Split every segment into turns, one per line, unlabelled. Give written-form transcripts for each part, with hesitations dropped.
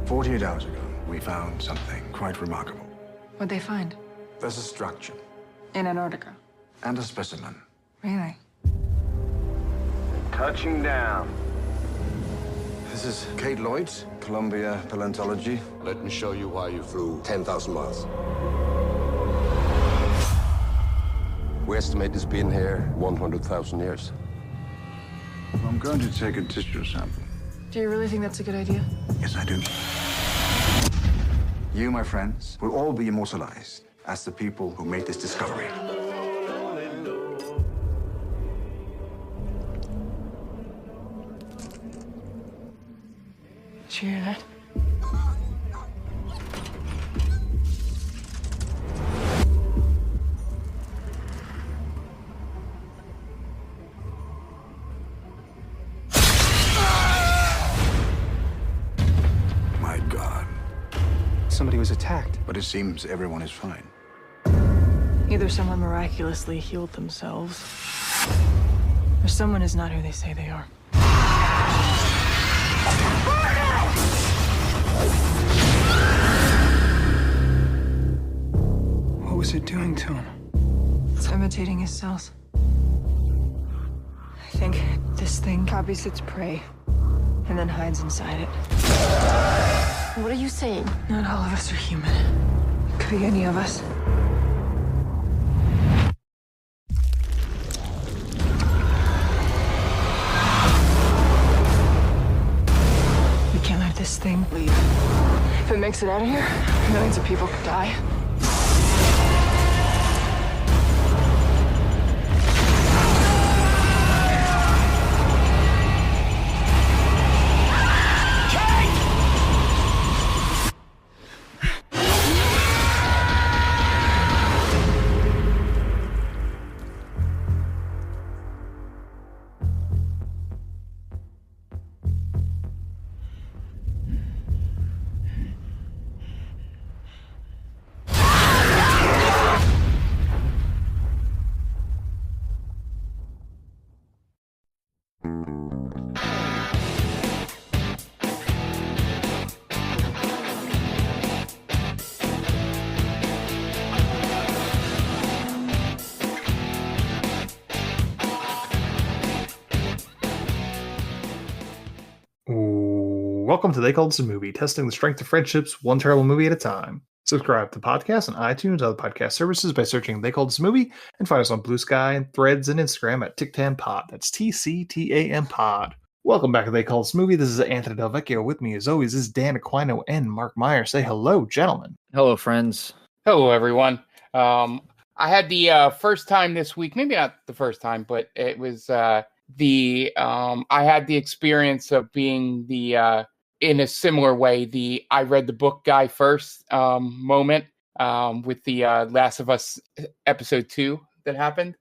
48 hours ago, we found something quite remarkable.
What'd they find?
There's a structure
In Antarctica.
and a specimen.
Really?
Touching down. This is Kate Lloyd's Columbia Paleontology.
Let me show you why you flew 10,000 miles. We estimate it's been here 100,000 years.
I'm going to take a tissue sample.
Do you really think that's a good idea?
Yes, I do. You, my friends, will all be immortalized as the people who made this discovery.
Did you hear that?
My God.
Somebody was attacked.
But it seems everyone is fine.
Either someone miraculously healed themselves, or someone is not who they say they are.
What was it doing to him?
It's imitating his cells. I think this thing copies its prey and then hides inside it.
What are you saying?
Not all of us are human. It could be any of us. We can't let this thing leave. If it makes it out of here, millions of people could die.
Welcome to They Called This a Movie, testing the strength of friendships one terrible movie at a time. Subscribe to the podcast on iTunes, other podcast services by searching They Called This a Movie, and find us on Blue Sky and Threads and Instagram at TicTamPod. That's TCTAM Pod. Welcome back to They Called This a Movie. This is Anthony Del Vecchio. With me, as always, is Dan Aquino and Mark Meyer. Say hello, gentlemen.
Hello, friends.
Hello, everyone. I had the first time this week, maybe not the first time, but it was I had the experience of being the in a similar way, I read the book guy first moment with the Last of Us episode 2 that happened,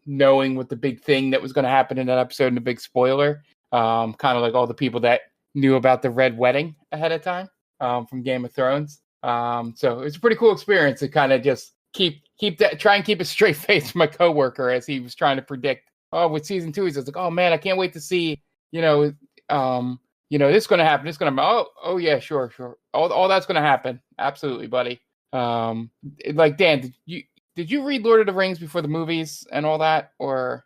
knowing what the big thing that was going to happen in that episode and the big spoiler, kind of like all the people that knew about the Red Wedding ahead of time from Game of Thrones. So it was a pretty cool experience to kind of just try and keep a straight face from my coworker as he was trying to predict, with season 2, he's just like, oh man, I can't wait to see, this is going to happen. It's going to, oh yeah, sure. All that's going to happen. Absolutely, buddy. Like Dan, did you read Lord of the Rings before the movies and all that, or?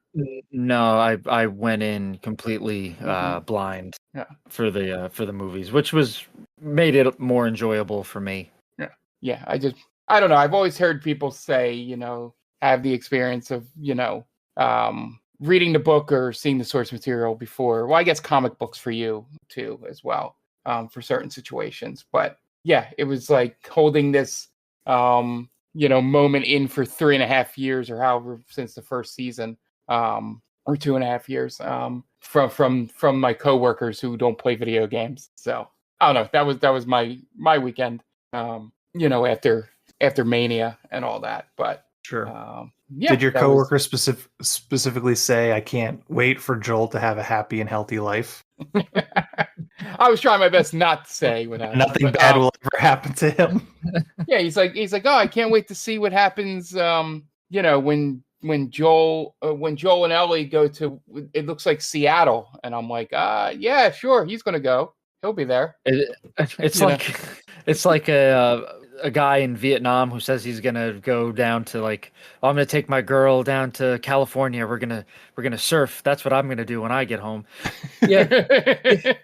No, I went in completely blind for the movies, which made it more enjoyable for me.
Yeah. I don't know. I've always heard people say, have the experience of, reading the book or seeing the source material before. Well, I guess comic books for you too, as well, for certain situations. But yeah, it was like holding this, moment in for 3.5 years or however since the first season, or 2.5 years, from my coworkers who don't play video games. So I don't know. That was my weekend, after Mania and all that. But
sure.
Yeah,
did your coworker specifically say, I can't wait for Joel to have a happy and healthy life?
I was trying my best not to say what happened.
Nothing bad will ever happen to him.
Yeah, he's like, oh, I can't wait to see what happens. When Joel and Ellie go to, it looks like Seattle, and I'm like, yeah, sure, he's gonna go. He'll be there.
It's
You
like it's like a guy in Vietnam who says he's gonna go down to like, oh, I'm gonna take my girl down to California. We're gonna surf. That's what I'm gonna do when I get home. Yeah,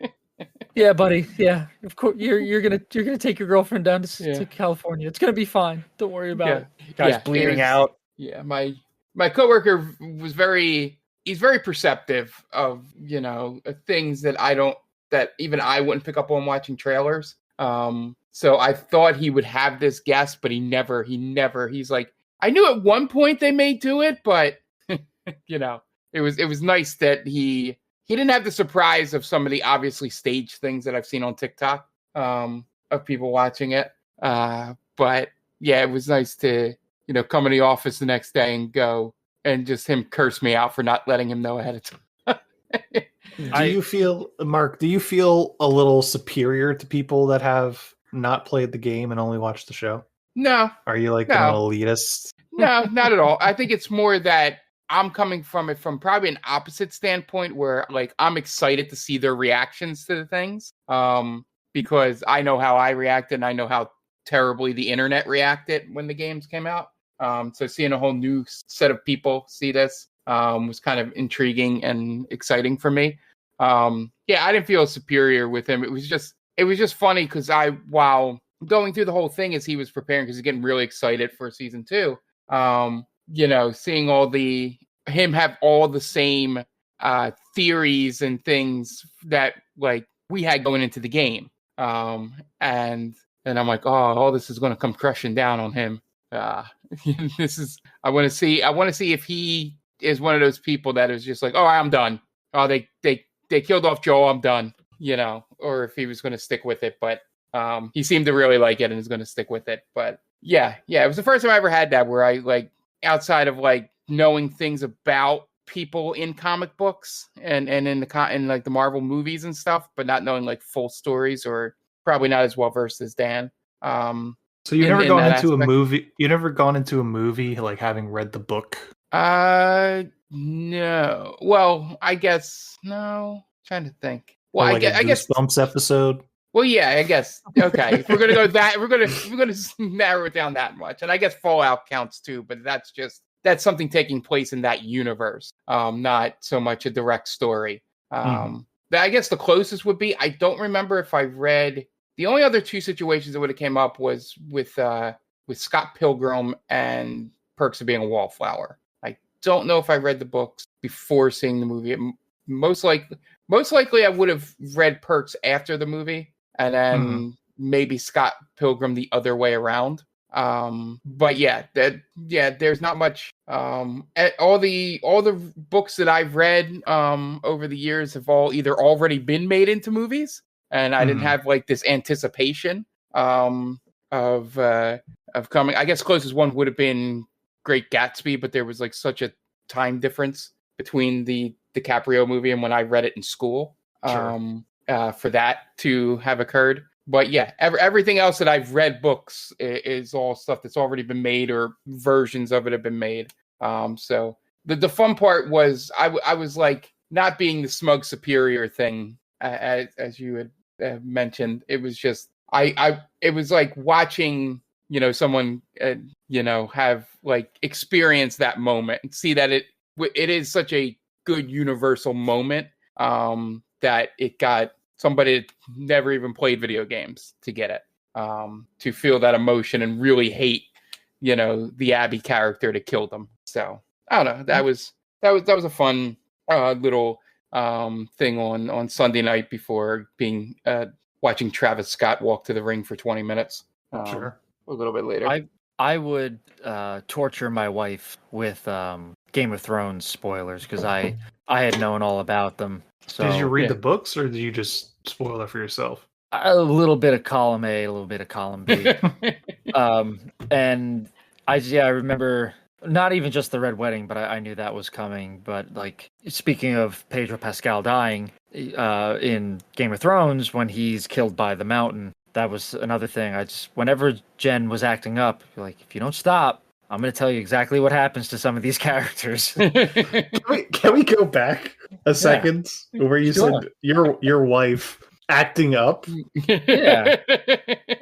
yeah, buddy. Yeah, of course. You're gonna take your girlfriend down to California. It's gonna be fine. Don't worry about it. Guy's bleeding out.
Yeah, my coworker was he's very perceptive of, things that even I wouldn't pick up on watching trailers. So I thought he would have this guess, but he never, he's like, I knew at one point they may do it, but it was nice that he didn't have the surprise of some of the obviously staged things that I've seen on TikTok, of people watching it. But yeah, it was nice to, come in the office the next day and go and just him curse me out for not letting him know ahead of time.
Do you feel, Mark, a little superior to people that have not played the game and only watched the show?
No.
Are you like
no.
an elitist?
No, not at all. I think it's more that I'm coming from it from probably an opposite standpoint where like I'm excited to see their reactions to the things. Because I know how I reacted and I know how terribly the internet reacted when the games came out. So seeing a whole new set of people see this was kind of intriguing and exciting for me. I didn't feel superior with him. It was just funny because while going through the whole thing as he was preparing, because he's getting really excited for season 2, seeing him have all the same theories and things that like we had going into the game. And I'm like, oh, all this is going to come crushing down on him. I want to see if he is one of those people that is just like, oh, I'm done. Oh, they killed off Joel. I'm done. Or if he was going to stick with it, but he seemed to really like it and is going to stick with it. But yeah, it was the first time I ever had that where I like outside of like knowing things about people in comic books and in like the Marvel movies and stuff, but not knowing like full stories or probably not as well versed as Dan.
So you've never gone into a movie. You never gone into a movie like having read the book.
No. Well, I guess no. I'm trying to think. Well,
or like I guess Goosebumps episode.
Well, yeah, I guess. Okay, if we're gonna go that, we're gonna narrow it down that much, and I guess Fallout counts too, but that's something taking place in that universe, not so much a direct story. I guess the closest would be I don't remember if I read. The only other 2 situations that would have came up was with Scott Pilgrim and Perks of Being a Wallflower. I don't know if I read the books before seeing the movie. Most likely I would have read Perks after the movie, and then maybe Scott Pilgrim the other way around. But there's not much. All the books that I've read over the years have all either already been made into movies. And I didn't have like this anticipation of coming. I guess closest one would have been Great Gatsby, but there was like such a time difference between the DiCaprio movie and when I read it in school for that to have occurred. But yeah, everything else that I've read books is all stuff that's already been made or versions of it have been made. So the fun part was I was like not being the smug superior thing as you had mentioned. It was just it was like watching someone have like experience that moment and see that it is such a good universal moment that it got somebody that never even played video games to get it, to feel that emotion and really hate the Abby character that killed them. So I don't know, that was a fun little thing on Sunday night before being watching Travis Scott walk to the ring for 20 minutes. A little bit later.
I would torture my wife with Game of Thrones spoilers because I had known all about them. So
did you read the books or did you just spoil it for yourself?
A little bit of column A, a little bit of column B. And I remember not even just the Red Wedding, but I knew that was coming. But like speaking of Pedro Pascal dying in Game of Thrones when he's killed by the Mountain, that was another thing. Whenever Jen was acting up, like if you don't stop, I'm going to tell you exactly what happens to some of these characters.
Can we go back a second where you said your wife Acting up.
Yeah.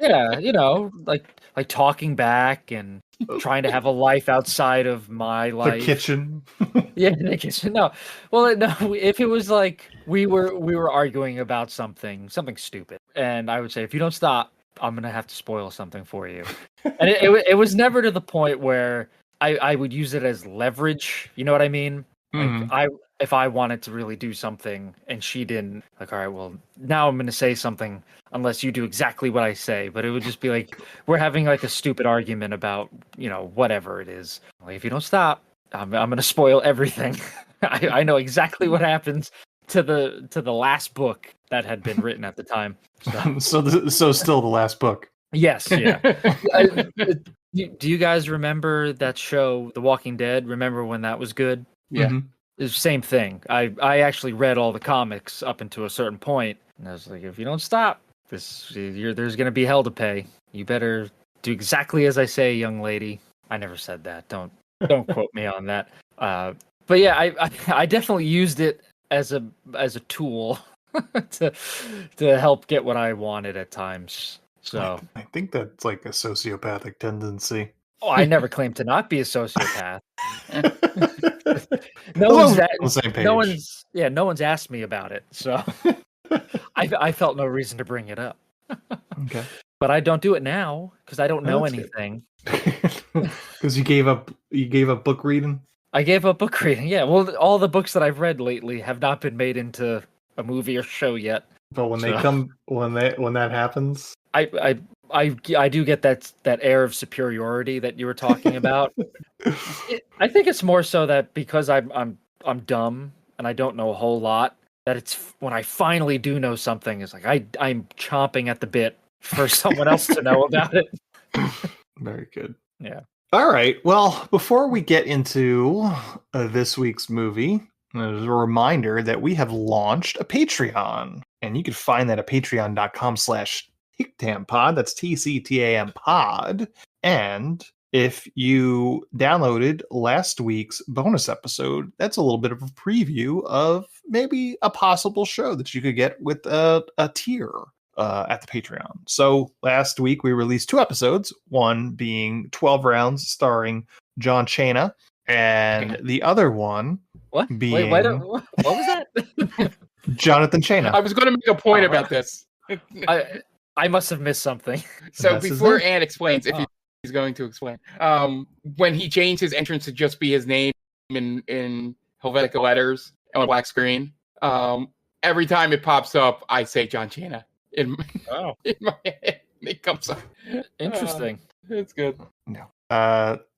Yeah, like talking back and trying to have a life outside of my
The
life.
kitchen.
Yeah, the kitchen. No, well, no. If it was like we were arguing about something stupid, and I would say, if you don't stop, I'm gonna have to spoil something for you. And it was never to the point where I would use it as leverage. You know what I mean? Like if I wanted to really do something and she didn't, like, all right, well, now I'm gonna say something unless you do exactly what I say. But it would just be like we're having like a stupid argument about whatever it is. Like, if you don't stop, I'm gonna spoil everything. I know exactly what happens to the last book that had been written at the time.
So still the last book.
Yes, yeah. Do you guys remember that show, The Walking Dead? Remember when that was good?
Yeah.
It's the same thing. I actually read all the comics up until a certain point, and I was like, if you don't stop, there's going to be hell to pay. You better do exactly as I say, young lady. I never said that. Don't quote me on that. But yeah, I definitely used it as a tool to help get what I wanted at times. So
I think that's like a sociopathic tendency.
Oh, I never claimed to not be a sociopath.
No one's on the same page.
No one's asked me about it, so I felt no reason to bring it up.
Okay,
but I don't do it now because I don't know
that's
anything.
Because you gave up book reading.
I gave up book reading. Yeah, well, all the books that I've read lately have not been made into a movie or show yet.
But when that happens,
I do get that air of superiority that you were talking about. I think it's more so that because I'm dumb and I don't know a whole lot, that it's when I finally do know something, it's like I'm chomping at the bit for someone else to know about it.
Very good.
Yeah.
All right. Well, before we get into this week's movie, there's a reminder that we have launched a Patreon, and you can find that at patreon.com/TCTAMPod. That's TCTAM pod. And if you downloaded last week's bonus episode, that's a little bit of a preview of maybe a possible show that you could get with a tier at the Patreon. So last week we released 2 episodes, one being 12 Rounds starring John Cena, and the other one being...
Wait, what was that?
Jonathan Cena.
I was going to make a point about this.
I must have missed something.
So before Ann explains, if he's going to explain, when he changed his entrance to just be his name in Helvetica letters on a black screen, every time it pops up, I say John Cena. In my head, it comes up.
Interesting.
It's good.
No.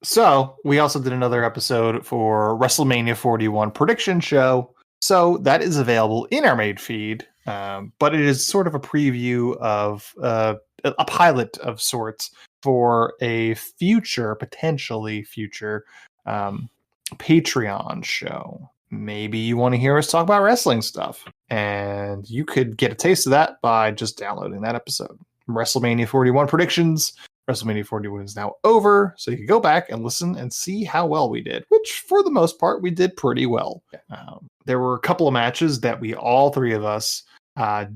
So we also did another episode for WrestleMania 41 prediction show. So that is available in our main feed, but it is sort of a preview of a pilot of sorts for a potentially future Patreon show. Maybe you want to hear us talk about wrestling stuff, and you could get a taste of that by just downloading that episode. WrestleMania 41 predictions. WrestleMania 41 is now over, so you can go back and listen and see how well we did, which for the most part, we did pretty well. There were a couple of matches that all three of us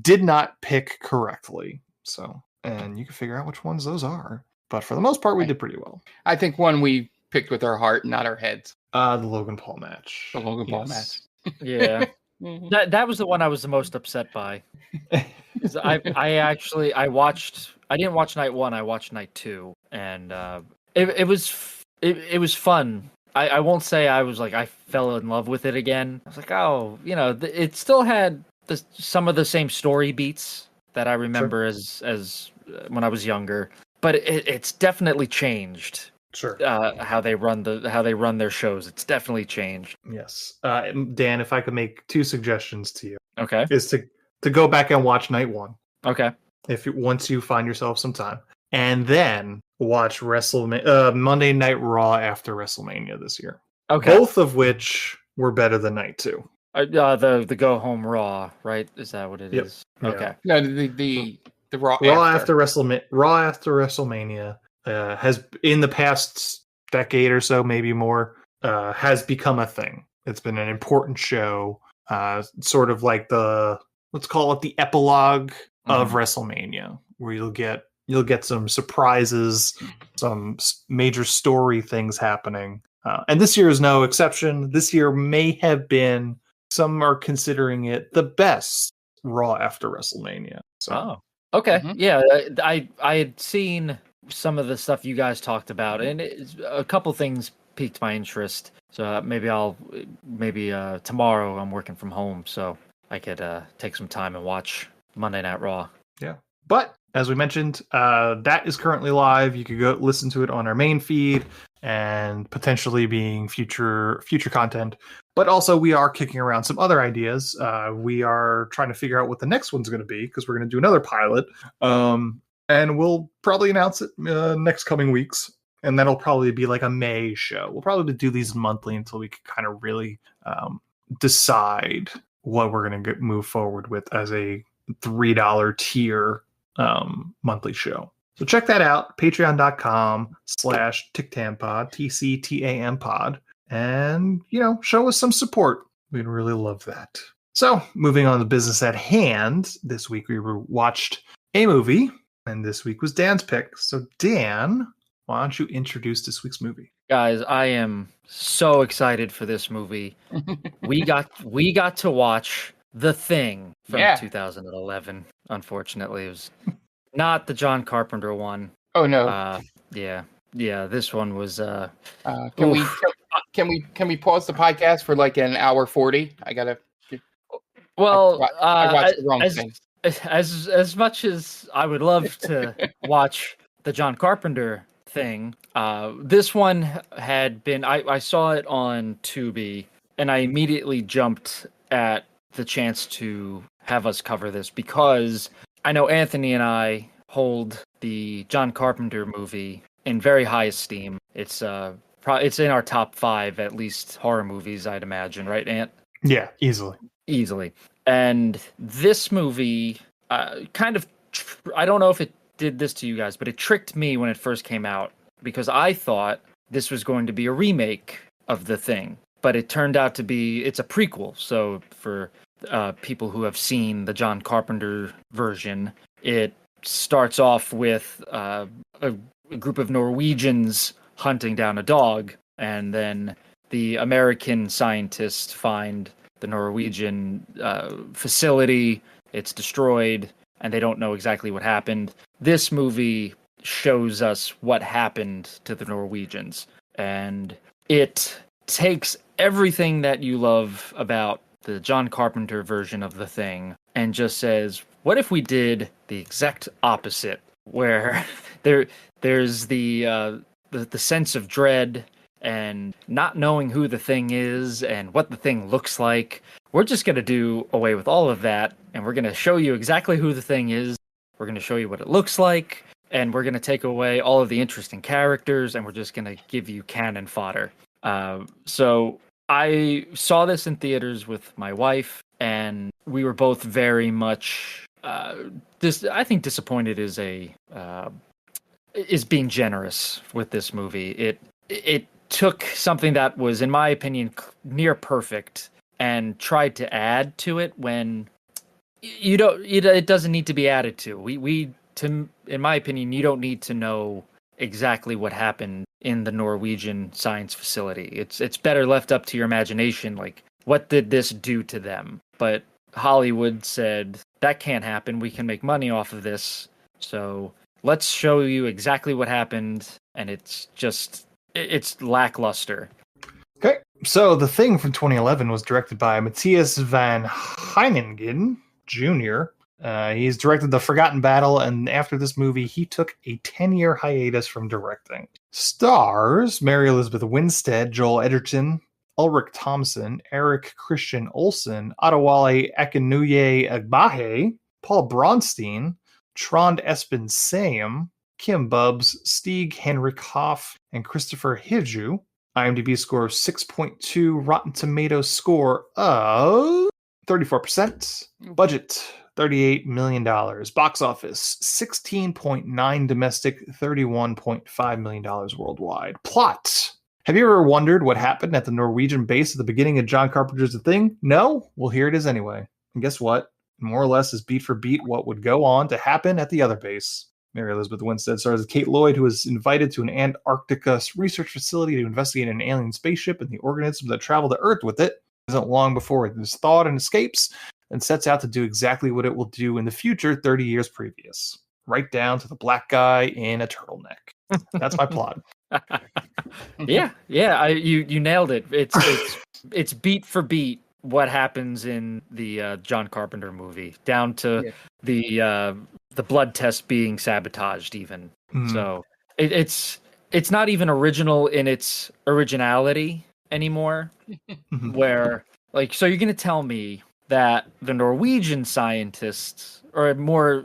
did not pick correctly. So, and you can figure out which ones those are. But for the most part, we did pretty well.
I think one we picked with our heart, not our heads.
The Logan Paul match.
The Logan Paul match.
Yeah. That was the one I was the most upset by. I didn't watch night 1, I watched night 2, and it was fun. I won't say I was like I fell in love with it again. I was like, it still had some of the same story beats that I remember as when I was younger, but it's definitely changed.
Sure.
How they run their shows, it's definitely changed.
Yes. Dan, if I could make 2 suggestions to you.
Okay.
Is to go back and watch night 1.
Okay.
Once you find yourself some time, and then watch Monday Night Raw after WrestleMania this year.
Okay.
Both of which were better than night 2.
The Go Home Raw, right? Is that what it is? Okay.
No, the Raw
after WrestleMania has, in the past decade or so, maybe more, has become a thing. It's been an important show, sort of like the let's call it the epilogue of WrestleMania, where you'll get some surprises, some major story things happening. And this year is no exception. This year may have been, some are considering it the best Raw after WrestleMania. So,
okay. Yeah, I had seen some of the stuff you guys talked about, and a couple things piqued my interest. So maybe tomorrow I'm working from home, so I could take some time and watch Monday Night Raw.
Yeah. But as we mentioned, that is currently live. You could go listen to it on our main feed and potentially being future content. But also we are kicking around some other ideas. We are trying to figure out what the next one's going to be, because we're going to do another pilot. And we'll probably announce it next coming weeks. And that'll probably be like a May show. We'll probably do these monthly until we can kind of really decide what we're going to move forward with as a $3 tier monthly show. So check that out, patreon.com/TicTamPod, TCTAMPod, and, show us some support. We'd really love that. So moving on to business at hand, this week we watched a movie, and this week was Dan's pick. So Dan, why don't you introduce this week's movie?
Guys, I am so excited for this movie. we got to watch The Thing from 2011. Unfortunately, it was not the John Carpenter one.
Oh no.
Yeah. This one was.
Can we pause the podcast for like an hour 40? I gotta.
Well,
I watched the wrong thing.
As much as I would love to watch the John Carpenter thing, this one had been. I saw it on Tubi, and I immediately jumped at the chance to have us cover this, because I know Anthony and I hold the John Carpenter movie in very high esteem. It's it's in our top 5 at least horror movies, I'd imagine, right, Ant?
Yeah, easily.
And this movie kind of I don't know if it did this to you guys, but it tricked me when it first came out, because I thought this was going to be a remake of The Thing, but it turned out to be, it's a prequel. So for people who have seen the John Carpenter version, it starts off with a group of Norwegians hunting down a dog, and then the American scientists find the Norwegian facility. It's destroyed, and they don't know exactly what happened. This movie shows us what happened to the Norwegians, and it takes everything that you love about the John Carpenter version of The Thing and just says, what if we did the exact opposite, where there's the sense of dread and not knowing who the thing is and what the thing looks like. We're just going to do away with all of that, and we're going to show you exactly who the thing is. We're going to show you what it looks like, and we're going to take away all of the interesting characters, and we're just going to give you cannon fodder. So I saw this in theaters with my wife, and we were both very much I think disappointed is being generous with this movie. It took something that was, in my opinion, near perfect and tried to add to it when it doesn't need to be added to. In my opinion, you don't need to know exactly what happened in the Norwegian science facility. It's better left up to your imagination, like, what did this do to them? But Hollywood said, that can't happen. We can make money off of this. So let's show you exactly what happened. And it's lackluster.
Okay, so The Thing from 2011 was directed by Matthias van Heiningen Jr. He's directed The Forgotten Battle, and after this movie, he took a 10-year hiatus from directing. Stars Mary Elizabeth Winstead, Joel Edgerton, Ulrich Thompson, Eric Christian Olsen, Adewale Akinnuye Agbaje, Paul Bronstein, Trond Espen Seum, Kim Bubbs, Stieg Henrik Hoff, and Christopher Hivju. IMDb score of 6.2, Rotten Tomatoes score of 34%. Budget $38 million. Box office $16.9 domestic, $31.5 million worldwide. Plot. Have you ever wondered what happened at the Norwegian base at the beginning of John Carpenter's The Thing? No? Well, here it is anyway. And guess what? more or less is beat for beat what would go on to happen at the other base. Mary Elizabeth Winstead stars as Kate Lloyd, who is invited to an Antarctica research facility to investigate an alien spaceship and the organisms that travel to Earth with it. It isn't long before it is thawed and escapes, and sets out to do exactly what it will do in the future 30 years previous. Right down to the black guy in a turtleneck. That's my plot.
Yeah, you nailed it. It's beat for beat what happens in the John Carpenter movie, down to the blood test being sabotaged even. So it's not even original in its originality anymore. Where, like, so you're gonna tell me that the Norwegian scientists, or more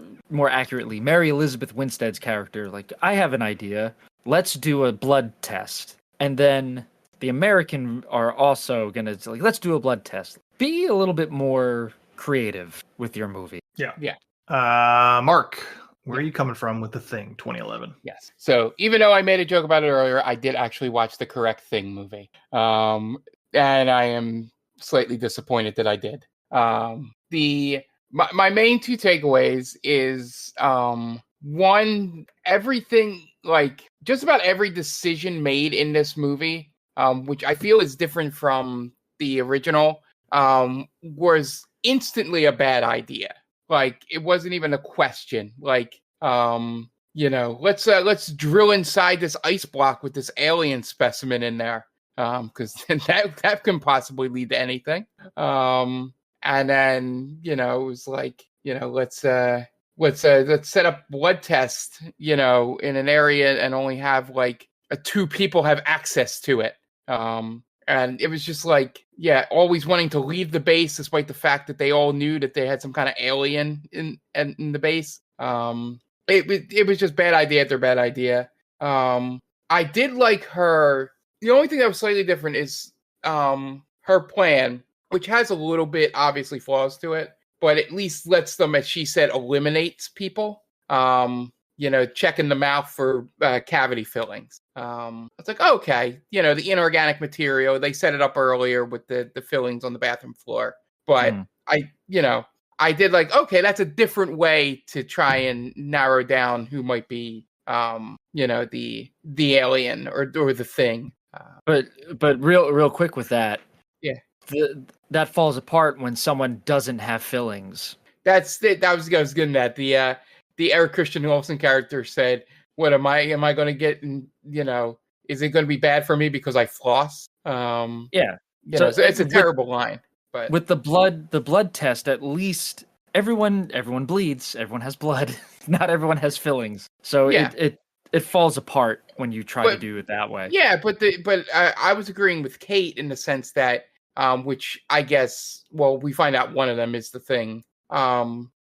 accurately, Mary Elizabeth Winstead's character, like, I have an idea, let's do a blood test, and then the American are also gonna, like, let's do a blood test. Be a little bit more creative with your movie.
Yeah.
Mark, where are you coming from with The Thing 2011?
Yes. So even though I made a joke about it earlier, I did actually watch the correct Thing movie. And I am slightly disappointed that I did. My main two takeaways is one, everything, like, just about every decision made in this movie, which I feel is different from the original, was instantly a bad idea. Like, it wasn't even a question. Like, let's drill inside this ice block with this alien specimen in there, because that can possibly lead to anything. And then, it was like, let's set up blood test, in an area and only have like two people have access to it. And it was just like, always wanting to leave the base despite the fact that they all knew that they had some kind of alien in the base. It was just bad idea after bad idea. I did like her. The only thing that was slightly different is her plan, which has a little bit obviously flaws to it, but at least lets them, as she said, eliminates people. Checking the mouth for cavity fillings. It's like, okay, the inorganic material, they set it up earlier with the fillings on the bathroom floor. But I did like, okay, that's a different way to try and narrow down who might be, the alien or the thing.
But real quick with that.
Yeah.
That falls apart when someone doesn't have fillings.
That's it. I was getting at the Eric Christian Olsen character said, "What am I going to get? Is it going to be bad for me because I floss?" So it's a terrible line. But
with the blood test, at least everyone bleeds. Everyone has blood. Not everyone has fillings. So it falls apart when you try to do it that way.
Yeah, but I was agreeing with Kate in the sense that, which I guess, well, we find out one of them is the thing.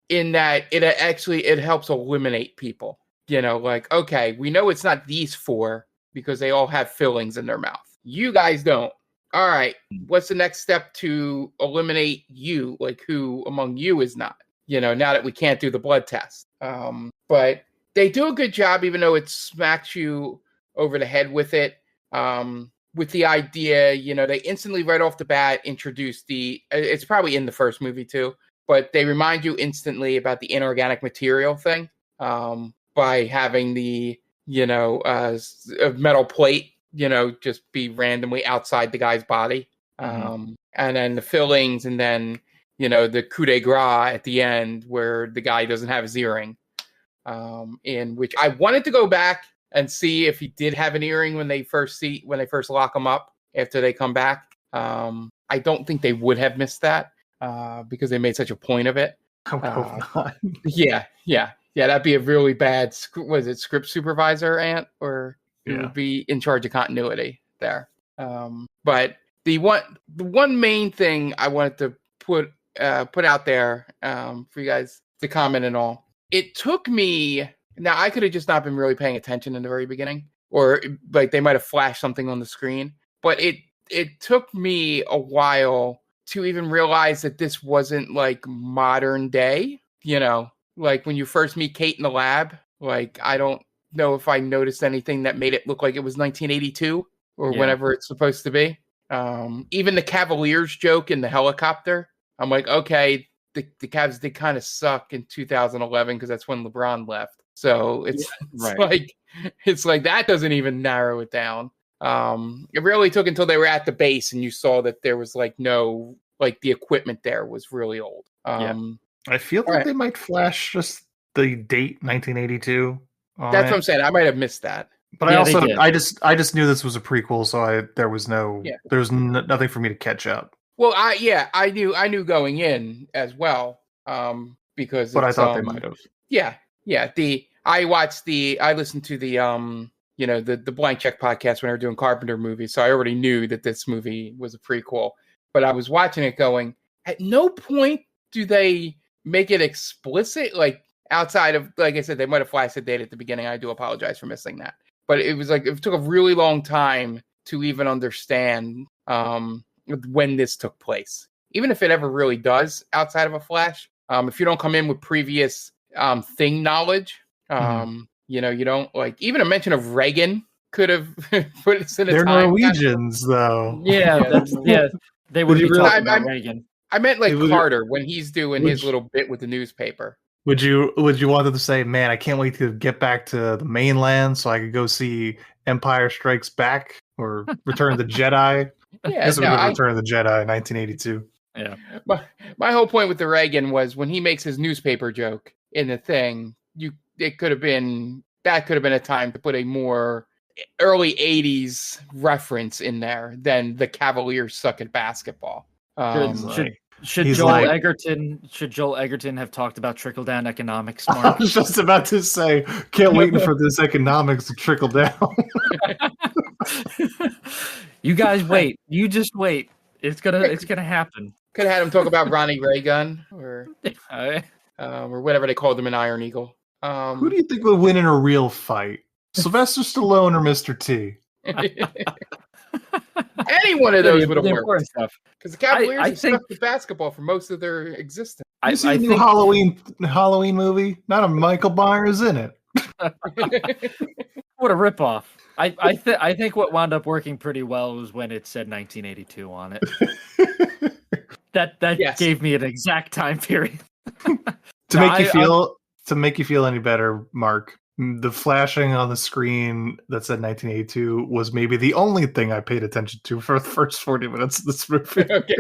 In that it helps eliminate people. Like, okay, we know it's not these four because they all have fillings in their mouth. You guys don't. All right, what's the next step to eliminate you? Like, who among you is not? Now that we can't do the blood test. But they do a good job, even though it smacks you over the head with it. With the idea, they instantly right off the bat introduce it's probably in the first movie too, but they remind you instantly about the inorganic material thing, by having the, metal plate, just be randomly outside the guy's body. And then the fillings, and then, the coup de grace at the end where the guy doesn't have his earring, in which I wanted to go back and see if he did have an earring when they first lock him up after they come back. I don't think they would have missed that. Because they made such a point of it.
I would hope not.
Yeah. That'd be a really bad. Was it script supervisor, Ant, or who would be in charge of continuity there? But the one main thing I wanted to put out there for you guys to comment and all. It took me. Now I could have just not been really paying attention in the very beginning, or like they might have flashed something on the screen. But it took me a while to even realize that this wasn't like modern day, like when you first meet Kate in the lab, like, I don't know if I noticed anything that made it look like it was 1982 or whenever it's supposed to be. Even the Cavaliers joke in the helicopter, I'm like, okay, the Cavs did kind of suck in 2011 because that's when LeBron left. So it's it's like that doesn't even narrow it down. It really took until they were at the base and you saw that there was like no like the equipment there was really old.
I feel like they might flash just the date 1982.
That's what I'm saying. I might have missed that.
But I just knew this was a prequel, so there was nothing for me to catch up.
Well, I knew going in as well, because.
But I thought they might have.
Yeah. I listened to the Blank Check podcast when they were doing Carpenter movies, so I already knew that this movie was a prequel. But I was watching it going, at no point do they make it explicit, like outside of, like I said, they might have flashed the date at the beginning. I do apologize for missing that. But it was like, it took a really long time to even understand when this took place. Even if it ever really does outside of a flash, if you don't come in with previous thing knowledge, you don't like, even a mention of Reagan could have put us in a
They're
time.
Norwegians, though.
Yeah, they would be talking about Reagan.
I meant like Carter when he's doing his little bit with the newspaper.
Would you want them to say, "Man, I can't wait to get back to the mainland so I could go see Empire Strikes Back or Return of the Jedi"? I guess it would have Return of the Jedi in 1982.
Yeah.
My whole point with the Reagan was when he makes his newspaper joke in the thing, that could have been a time to put a more early 80s reference in there than the Cavaliers suck at basketball.
Should Joel Egerton have talked about trickle down economics? Mark?
I was just about to say, can't wait for this economics to trickle down.
You guys wait. You just wait. It's gonna happen.
Could have had him talk about Ronnie Reagan or whatever they called him in Iron Eagle.
Who do you think would win in a real fight? Sylvester Stallone or Mr. T?
Any one of those would have worked. Because the Cavaliers have stuck with basketball for most of their existence.
You see the new Halloween movie? Not a Michael Myers in it.
What a ripoff! I think what wound up working pretty well was when it said 1982 on it. That gave me an exact time period. To make you feel any better, Mark, the flashing on the screen that said 1982 was maybe the only thing I paid attention to for the first 40 minutes of this movie.
Okay.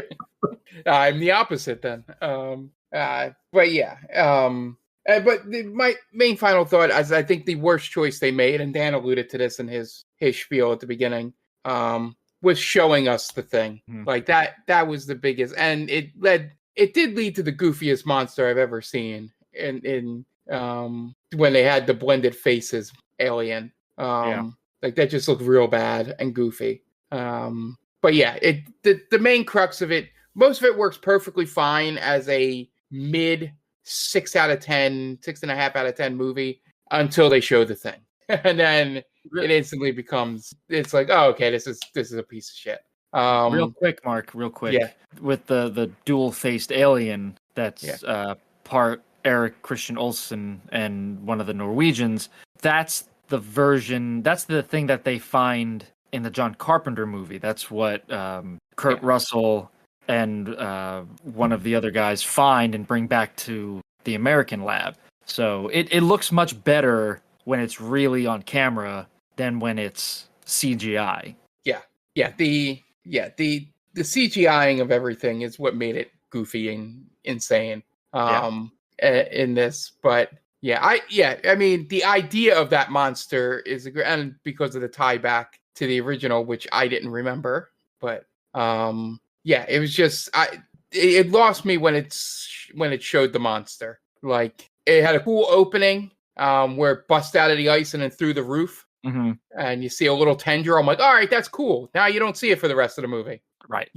I'm the opposite then. But yeah. But my main final thought is I think the worst choice they made, and Dan alluded to this in his spiel at the beginning, was showing us the thing. Like that was the biggest, and it did lead to the goofiest monster I've ever seen in when they had the blended faces alien. Like that just looked real bad and goofy. But yeah, the main crux of it, most of it works perfectly fine as a mid 6 out of 10, 6.5 out of 10 movie until they show the thing. And then it instantly becomes, it's like, oh, okay, this is a piece of shit.
Real quick, Mark,
Yeah.
With the dual-faced alien that's part Eric Christian Olsen and one of the Norwegians, that's the thing that they find in the John Carpenter movie. That's what Kurt Russell and one of the other guys find and bring back to the American lab. So it looks much better when it's really on camera than when it's CGI.
The CGIing of everything is what made it goofy and insane in this. But I mean, the idea of that monster is and because of the tie back to the original, which I didn't remember, but it was just it lost me when it showed the monster. Like it had a cool opening where it bust out of the ice and then through the roof.
Mm-hmm.
And you see a little tendril. I'm like, all right, that's cool. Now you don't see it for the rest of the movie.
Right.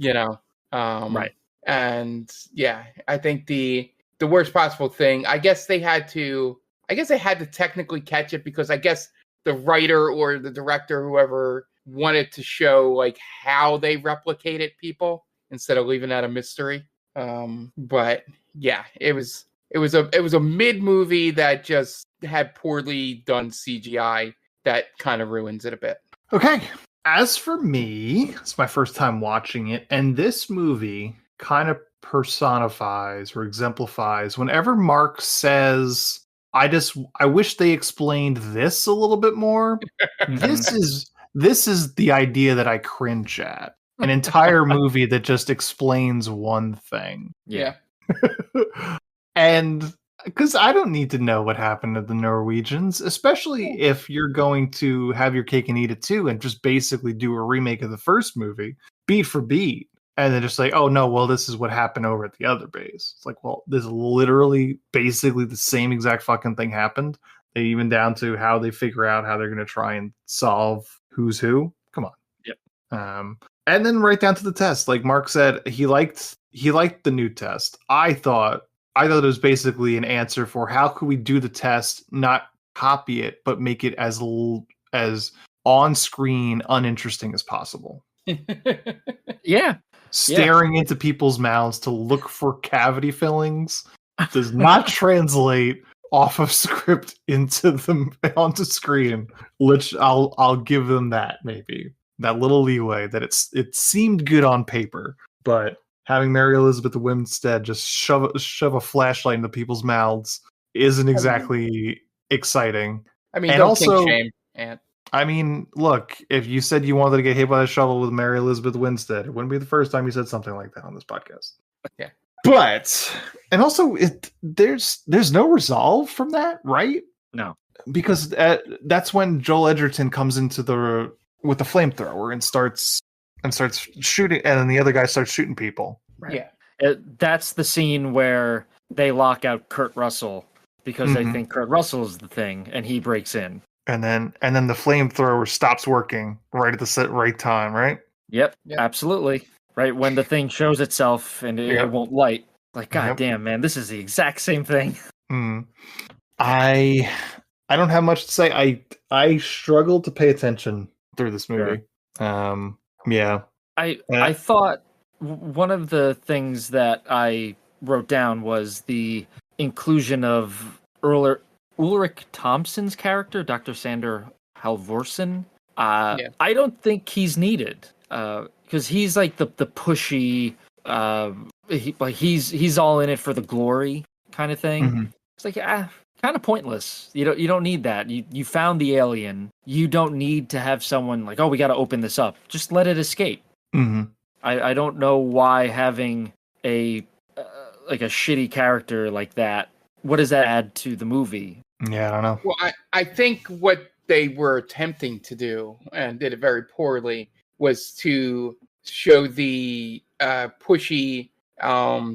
Right. And I think the worst possible thing, I guess they had to technically catch it because I guess the writer or the director, whoever, wanted to show like how they replicated people instead of leaving that a mystery. But yeah, it was a mid movie that just had poorly done CGI that kind of ruins it a bit.
Okay. As for me, it's my first time watching it, and this movie kind of personifies or exemplifies whenever Mark says, I wish they explained this a little bit more. This is the idea that I cringe at. An entire movie that just explains one thing.
Yeah.
And because I don't need to know what happened to the Norwegians, especially if you're going to have your cake and eat it too, and just basically do a remake of the first movie, beat for beat, and then just like, oh no, well, this is what happened over at the other base. It's like, well, this is literally basically the same exact fucking thing happened. They even down to how they figure out how they're going to try and solve who's who. Come on.
Yep.
And then right down to the test. Like Mark said, he liked the new test. I thought it was basically an answer for how could we do the test, not copy it, but make it as on-screen uninteresting as possible.
Yeah.
Staring into people's mouths to look for cavity fillings does not translate off of script onto screen. Which I'll give them that, maybe that little leeway that it seemed good on paper, but having Mary Elizabeth Winstead just shove a flashlight into people's mouths isn't exactly exciting.
I mean,
and
don't
also,
kink shame, Ant.
I mean, look, if you said you wanted to get hit by a shovel with Mary Elizabeth Winstead, it wouldn't be the first time you said something like that on this podcast.
Yeah.
But, and also, there's no resolve from that, right?
No.
Because that's when Joel Edgerton comes into with the flamethrower and starts shooting, and then the other guy starts shooting people.
Yeah.
That's the scene where they lock out Kurt Russell because they think Kurt Russell is the thing, and he breaks in.
And then the flamethrower stops working right at the right time, right?
Yep, absolutely. Right when the thing shows itself and it won't light. Like, God damn, man, this is the exact same thing.
I don't have much to say. I struggled to pay attention through this movie.
Sure.
Yeah.
I thought one of the things that I wrote down was the inclusion of Ulrich Thompson's character, Dr. Sander Halvorsen. I don't think he's needed because he's like the pushy. He's all in it for the glory kind of thing. It's like kind of pointless. You don't need that. You found the alien. You don't need to have someone like, oh, we got to open this up. Just let it escape. I don't know why having a shitty character like that. What does that add to the movie?
Yeah, I don't know.
Well, I think what they were attempting to do, and did it very poorly, was to show the pushy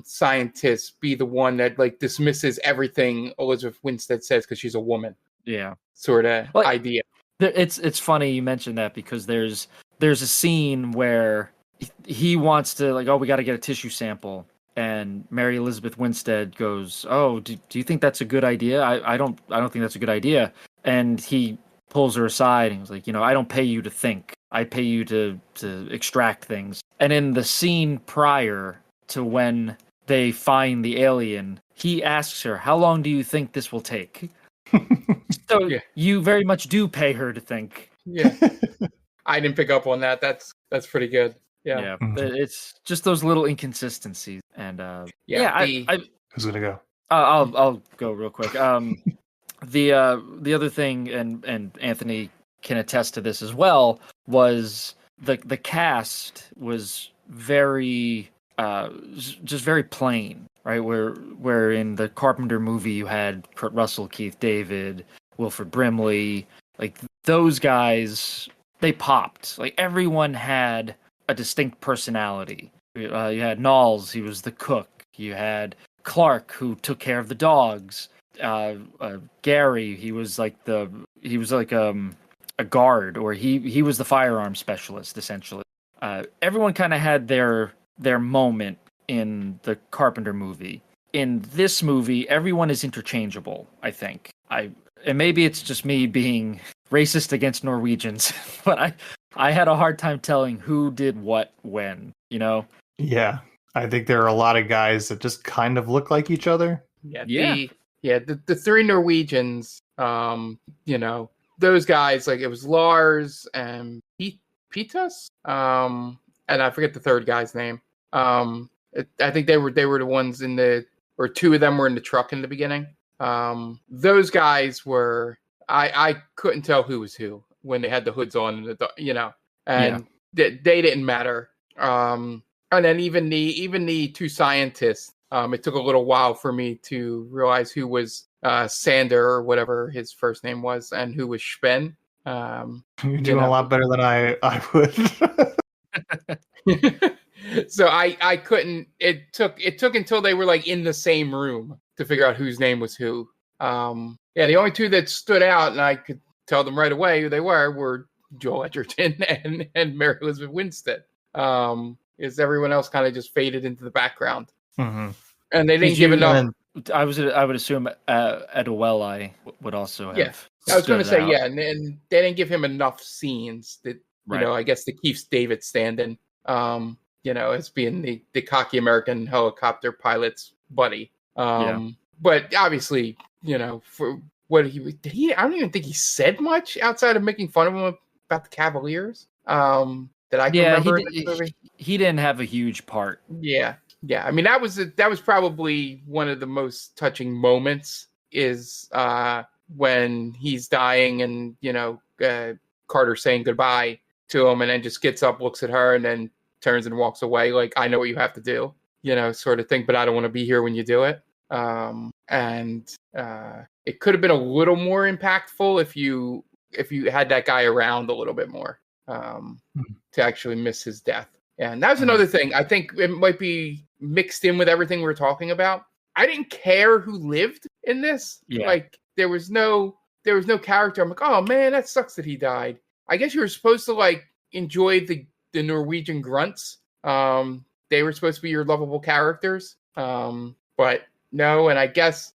scientist be the one that like dismisses everything Elizabeth Winstead says because she's a woman.
Yeah,
sort of idea.
It's funny you mentioned that because there's a scene where he wants to like, oh, we got to get a tissue sample. And Mary Elizabeth Winstead goes, "Oh, do you think that's a good idea? I don't think that's a good idea." And he pulls her aside and he's like, I don't pay you to think. I pay you to extract things. And in the scene prior to when they find the alien, he asks her, "How long do you think this will take?" So you very much do pay her to think.
Yeah, I didn't pick up on that. That's pretty good. Yeah.
It's just those little inconsistencies, and
who's gonna go?
I'll go real quick. The other thing, and Anthony can attest to this as well, was the cast was very just very plain, right? Where in the Carpenter movie you had Kurt Russell, Keith David, Wilford Brimley, like those guys, they popped. Like everyone had a distinct personality. You had Knowles, he was the cook. You had Clark, who took care of the dogs. Gary, he was like a guard, or he was the firearm specialist essentially. Everyone kind of had their moment in the Carpenter movie. In this movie, everyone is interchangeable, I think. And maybe it's just me being racist against Norwegians, but I had a hard time telling who did what when,
Yeah. I think there are a lot of guys that just kind of look like each other.
The three Norwegians, those guys, like it was Lars and Pitas, and I forget the third guy's name. I think they were the ones or two of them were in the truck in the beginning. Those guys were I couldn't tell who was who when they had the hoods on, and they didn't matter. And then even the two scientists, it took a little while for me to realize who was Sander or whatever his first name was, and who was Sven.
You're doing a lot better than I would.
So I couldn't. It took until they were like in the same room to figure out whose name was who. The only two that stood out, and I could tell them right away who they were Joel Edgerton and Mary Elizabeth Winstead. Is everyone else kind of just faded into the background, and they didn't give enough.
I would assume Adewale would also have.
Yeah, I was going to say and they didn't give him enough scenes that I guess the Keith David stand-in. As being the cocky American helicopter pilot's buddy. But obviously, for what I don't even think he said much outside of making fun of him about the Cavaliers. That I can remember in this movie.
He didn't have a huge part.
Yeah. I mean, that was probably one of the most touching moments is when he's dying and Carter saying goodbye to him, and then just gets up, looks at her, and then turns and walks away. Like, I know what you have to do, sort of thing, but I don't want to be here when you do it. It could have been a little more impactful if you had that guy around a little bit more, to actually miss his death. And that's another thing. I think it might be mixed in with everything we're talking about. I didn't care who lived in this.
Yeah.
Like, there was no character. I'm like, oh man, that sucks that he died. I guess you were supposed to like enjoy the Norwegian grunts. They were supposed to be your lovable characters. But no, and I guess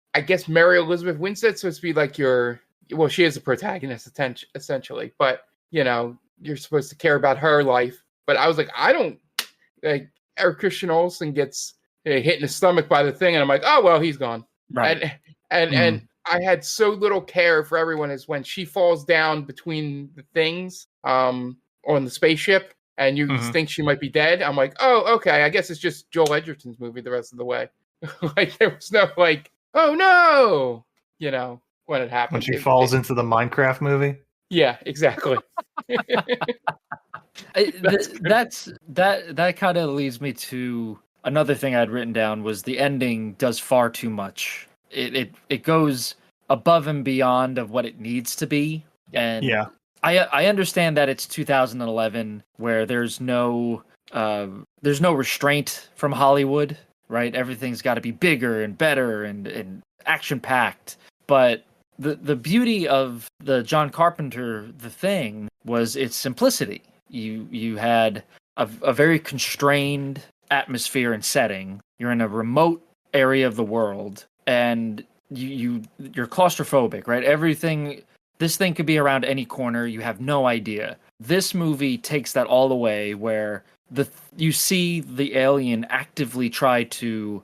Mary Elizabeth Winstead's supposed to be like she is a protagonist essentially, but you're supposed to care about her life. But I was like, I don't like Eric Christian Olsen gets hit in the stomach by the thing, and I'm like, oh well, he's gone. Right. And I had so little care for everyone is when she falls down between the things on the spaceship, and you think she might be dead. I'm like, oh, okay, I guess it's just Joel Edgerton's movie the rest of the way. Like, there was no like, oh no, when it happened.
When she falls into the Minecraft movie.
Yeah, exactly.
That kind of leads me to another thing I'd written down was the ending does far too much. It goes above and beyond of what it needs to be. And I understand that it's 2011 where there's no restraint from Hollywood, right? Everything's got to be bigger and better and action packed. But the beauty of the John Carpenter The Thing was its simplicity. You had a very constrained atmosphere and setting. You're in a remote area of the world, and you're claustrophobic, right? This thing could be around any corner. You have no idea. This movie takes that all away, where you see the alien actively try to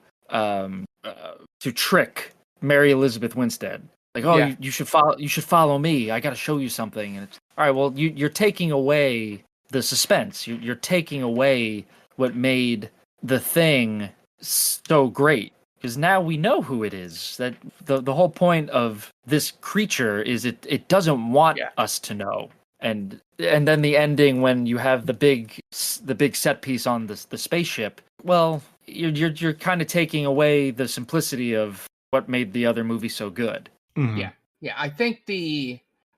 trick Mary Elizabeth Winstead. Like, you should follow me. I got to show you something. And it's all right. Well, you're taking away the suspense. You're taking away what made The Thing so great. Because now we know who it is. That the whole point of this creature is it doesn't want us to know. And then the ending when you have the big set piece on the spaceship. Well, you're kind of taking away the simplicity of what made the other movie so good.
Mm-hmm.
Yeah. I think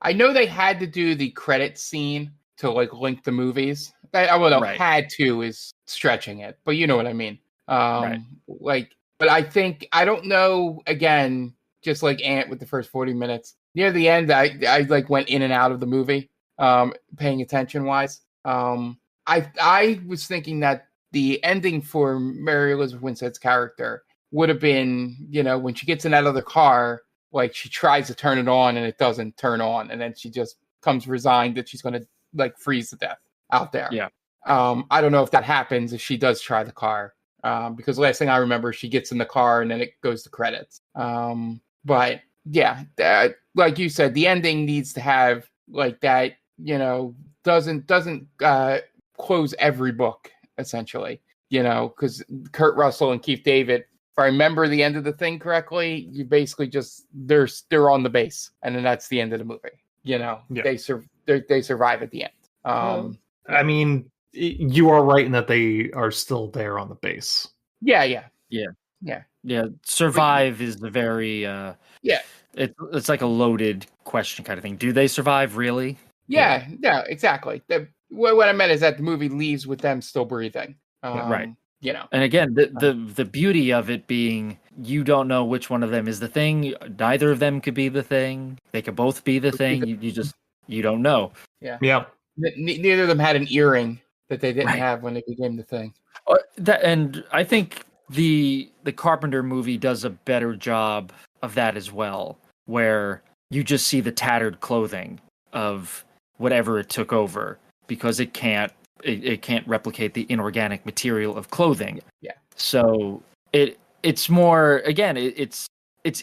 I know they had to do the credit scene to like link the movies. Had to is stretching it, but you know what I mean. But I don't know, again, just like Ant with the first 40 minutes. Near the end, I like went in and out of the movie, paying attention wise. I was thinking that the ending for Mary Elizabeth Winstead's character would have been, when she gets in that other car, like she tries to turn it on and it doesn't turn on. And then she just comes resigned that she's going to like freeze to death out there.
Yeah.
I don't know if that happens if she does try the car. Because last thing I remember, she gets in the car and then it goes to credits. But yeah, like you said, the ending needs to have like that, doesn't close every book essentially. you know, because Kurt Russell and Keith David, if I remember the end of the thing correctly, you basically just they're on the base, and then that's the end of the movie. You know,
Yeah.
they survive at the end.
I mean, you are right in that they are still there on the base.
Yeah.
Survive is the very it's like a loaded question kind of thing. Do they survive really?
Yeah, exactly. What I meant is that the movie leaves with them still breathing.
Right.
You know.
And again, the beauty of it being you don't know which one of them is the thing. Neither of them could be the thing. They could both be the thing. You don't know.
Yeah.
Neither of them had an earring that they didn't have when they became the thing.
And I think the Carpenter movie does a better job of that as well, where you just see the tattered clothing of whatever it took over because it can't replicate the inorganic material of clothing.
Yeah.
So it's more, again, it's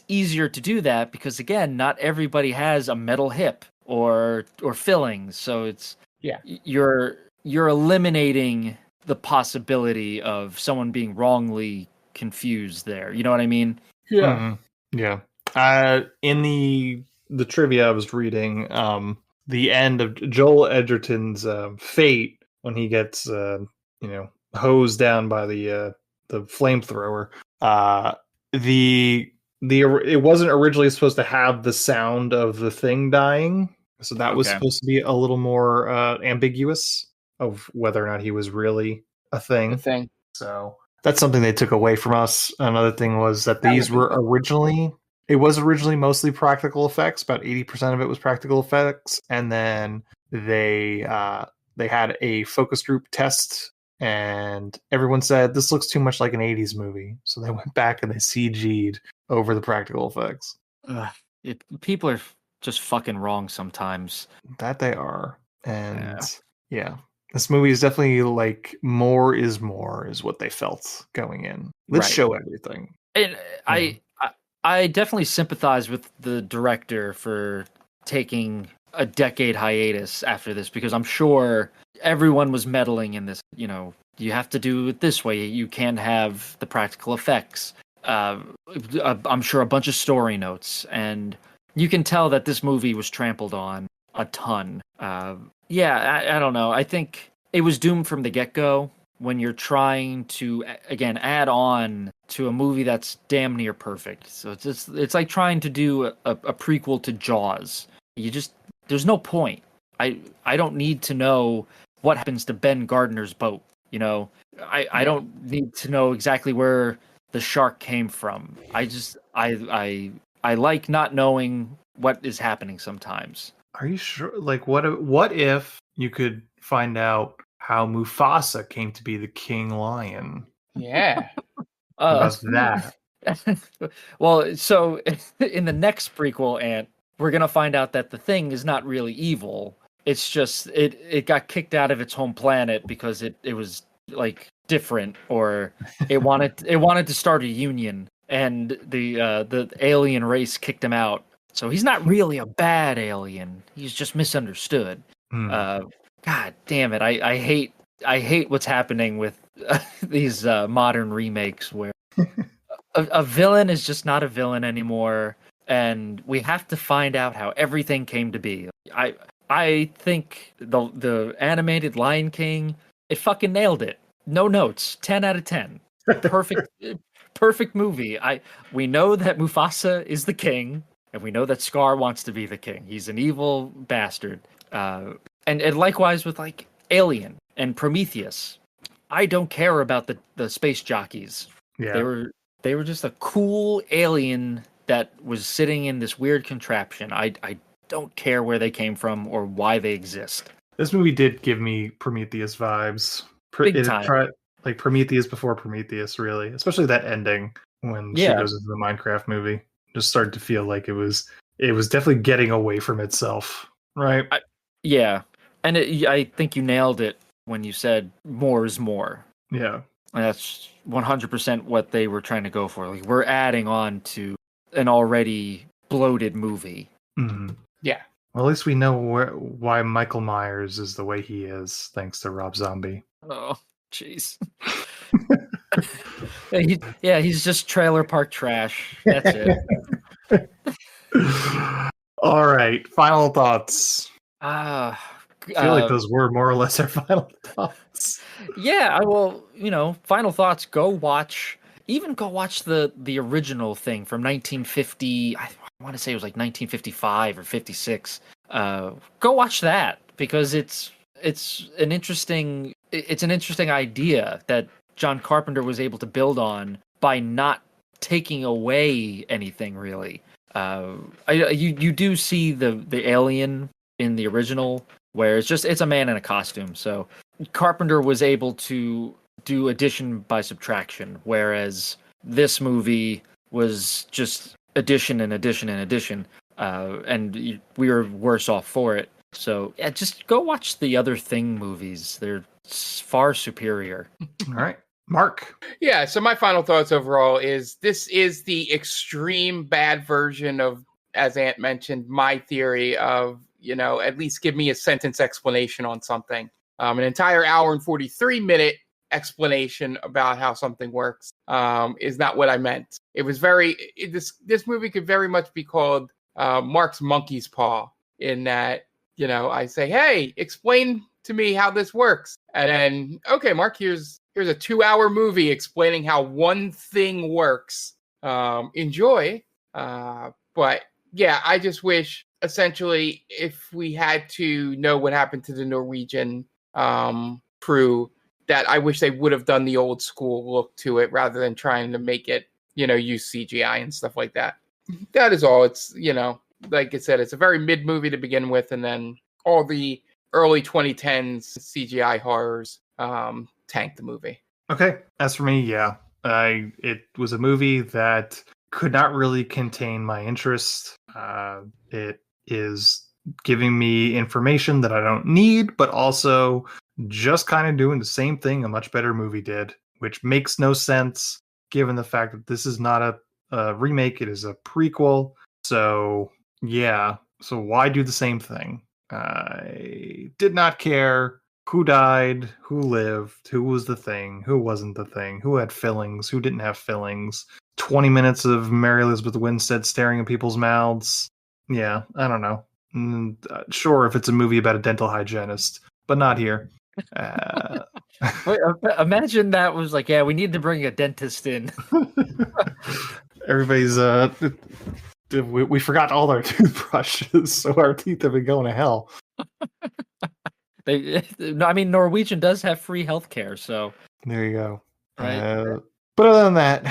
easier to do that because, again, not everybody has a metal hip or fillings. So it's you're eliminating the possibility of someone being wrongly confused there. You know what I mean?
Yeah.
Mm-hmm. Yeah. In the trivia I was reading, the end of Joel Edgerton's fate when he gets hosed down by the flamethrower. It wasn't originally supposed to have the sound of the thing dying, so that was supposed to be a little more ambiguous of whether or not he was really a thing. So that's something they took away from us. Another thing was that these were originally mostly practical effects. About 80% of it was practical effects, and then they had a focus group test, and everyone said this looks too much like an 80s movie. So they went back and they CG'd over the practical effects.
People are just fucking wrong sometimes.
That they are. And this movie is definitely like more is what they felt going in. Let's show everything.
And I definitely sympathize with the director for taking a decade hiatus after this, because I'm sure everyone was meddling in this. You know, you have to do it this way. You can't have the practical effects. I'm sure a bunch of story notes, and you can tell that this movie was trampled on a ton. I don't know. I think it was doomed from the get-go when you're trying to, again, add on to a movie that's damn near perfect. So it's like trying to do a prequel to Jaws. There's no point. I don't need to know what happens to Ben Gardner's boat. You know, I don't need to know exactly where the shark came from. I like not knowing what is happening sometimes.
Are you sure? Like, what if you could find out how Mufasa came to be the king lion?
Yeah.
About that.
Well, so in the next prequel, Ant, we're gonna find out that the thing is not really evil. It's just it got kicked out of its home planet because it was like different, or it wanted to start a union, and the alien race kicked him out. So he's not really a bad alien. He's just misunderstood. God damn it! I hate what's happening with these modern remakes where a villain is just not a villain anymore, and we have to find out how everything came to be. I think the animated Lion King, it fucking nailed it. No notes, 10 out of 10. Perfect movie. We know that Mufasa is the king, and we know that Scar wants to be the king. He's an evil bastard. And likewise with like Alien and Prometheus. I don't care about the space jockeys.
Yeah.
They were just a cool alien that was sitting in this weird contraption. I don't care where they came from or why they exist.
This movie did give me Prometheus vibes.
Big time.
Like Prometheus before Prometheus, really. Especially that ending when she goes into the Minecraft movie. Just started to feel like it was definitely getting away from itself, right?
And I think you nailed it when you said more is more.
Yeah.
And that's 100% what they were trying to go for. Like, we're adding on to an already bloated movie.
Mm-hmm.
Yeah.
Well, at least we know why Michael Myers is the way he is, thanks to Rob Zombie.
Oh, Jeez. He's just trailer park trash. That's it.
All right, final thoughts. I feel like those were more or less our final thoughts.
Yeah, final thoughts. Go watch the original thing from 1950. I want to say it was like 1955 or 56. Go watch that because it's an interesting idea that John Carpenter was able to build on by not taking away anything really. You do see the alien in the original where it's a man in a costume. So Carpenter was able to do addition by subtraction, whereas this movie was just addition and addition and addition, and we were worse off for it. So yeah, just go watch the other Thing movies. They're far superior.
All right. Mark.
Yeah, so my final thoughts overall is this is the extreme bad version of, as Ant mentioned, my theory of, at least give me a sentence explanation on something. An entire hour and 43-minute explanation about how something works is not what I meant. It was this movie could very much be called Mark's Monkey's Paw, in that, I say, hey, explain to me how this works. And then, okay, Mark, here's a 2-hour movie explaining how one thing works. Enjoy. But yeah, I just wish, essentially, if we had to know what happened to the Norwegian crew, that I wish they would have done the old school look to it rather than trying to make it, use CGI and stuff like that. That is all. It's, like I said, it's a very mid movie to begin with, and then all the early 2010s CGI horrors tanked the movie.
Okay, as for me, yeah, it was a movie that could not really contain my interest. It is giving me information that I don't need, but also just kind of doing the same thing a much better movie did, which makes no sense given the fact that this is not a remake, it is a prequel. So yeah, so why do the same thing? I did not care who died, who lived, who was the thing, who wasn't the thing, who had fillings, who didn't have fillings. 20 minutes of Mary Elizabeth Winstead staring at people's mouths. Yeah, I don't know. Sure, if it's a movie about a dental hygienist, but not here.
Wait, imagine that was like, yeah, we need to bring a dentist in.
Everybody's we forgot all our toothbrushes, so our teeth have been going to hell.
Norwegian does have free healthcare, so
there you go.
Right.
But other than that,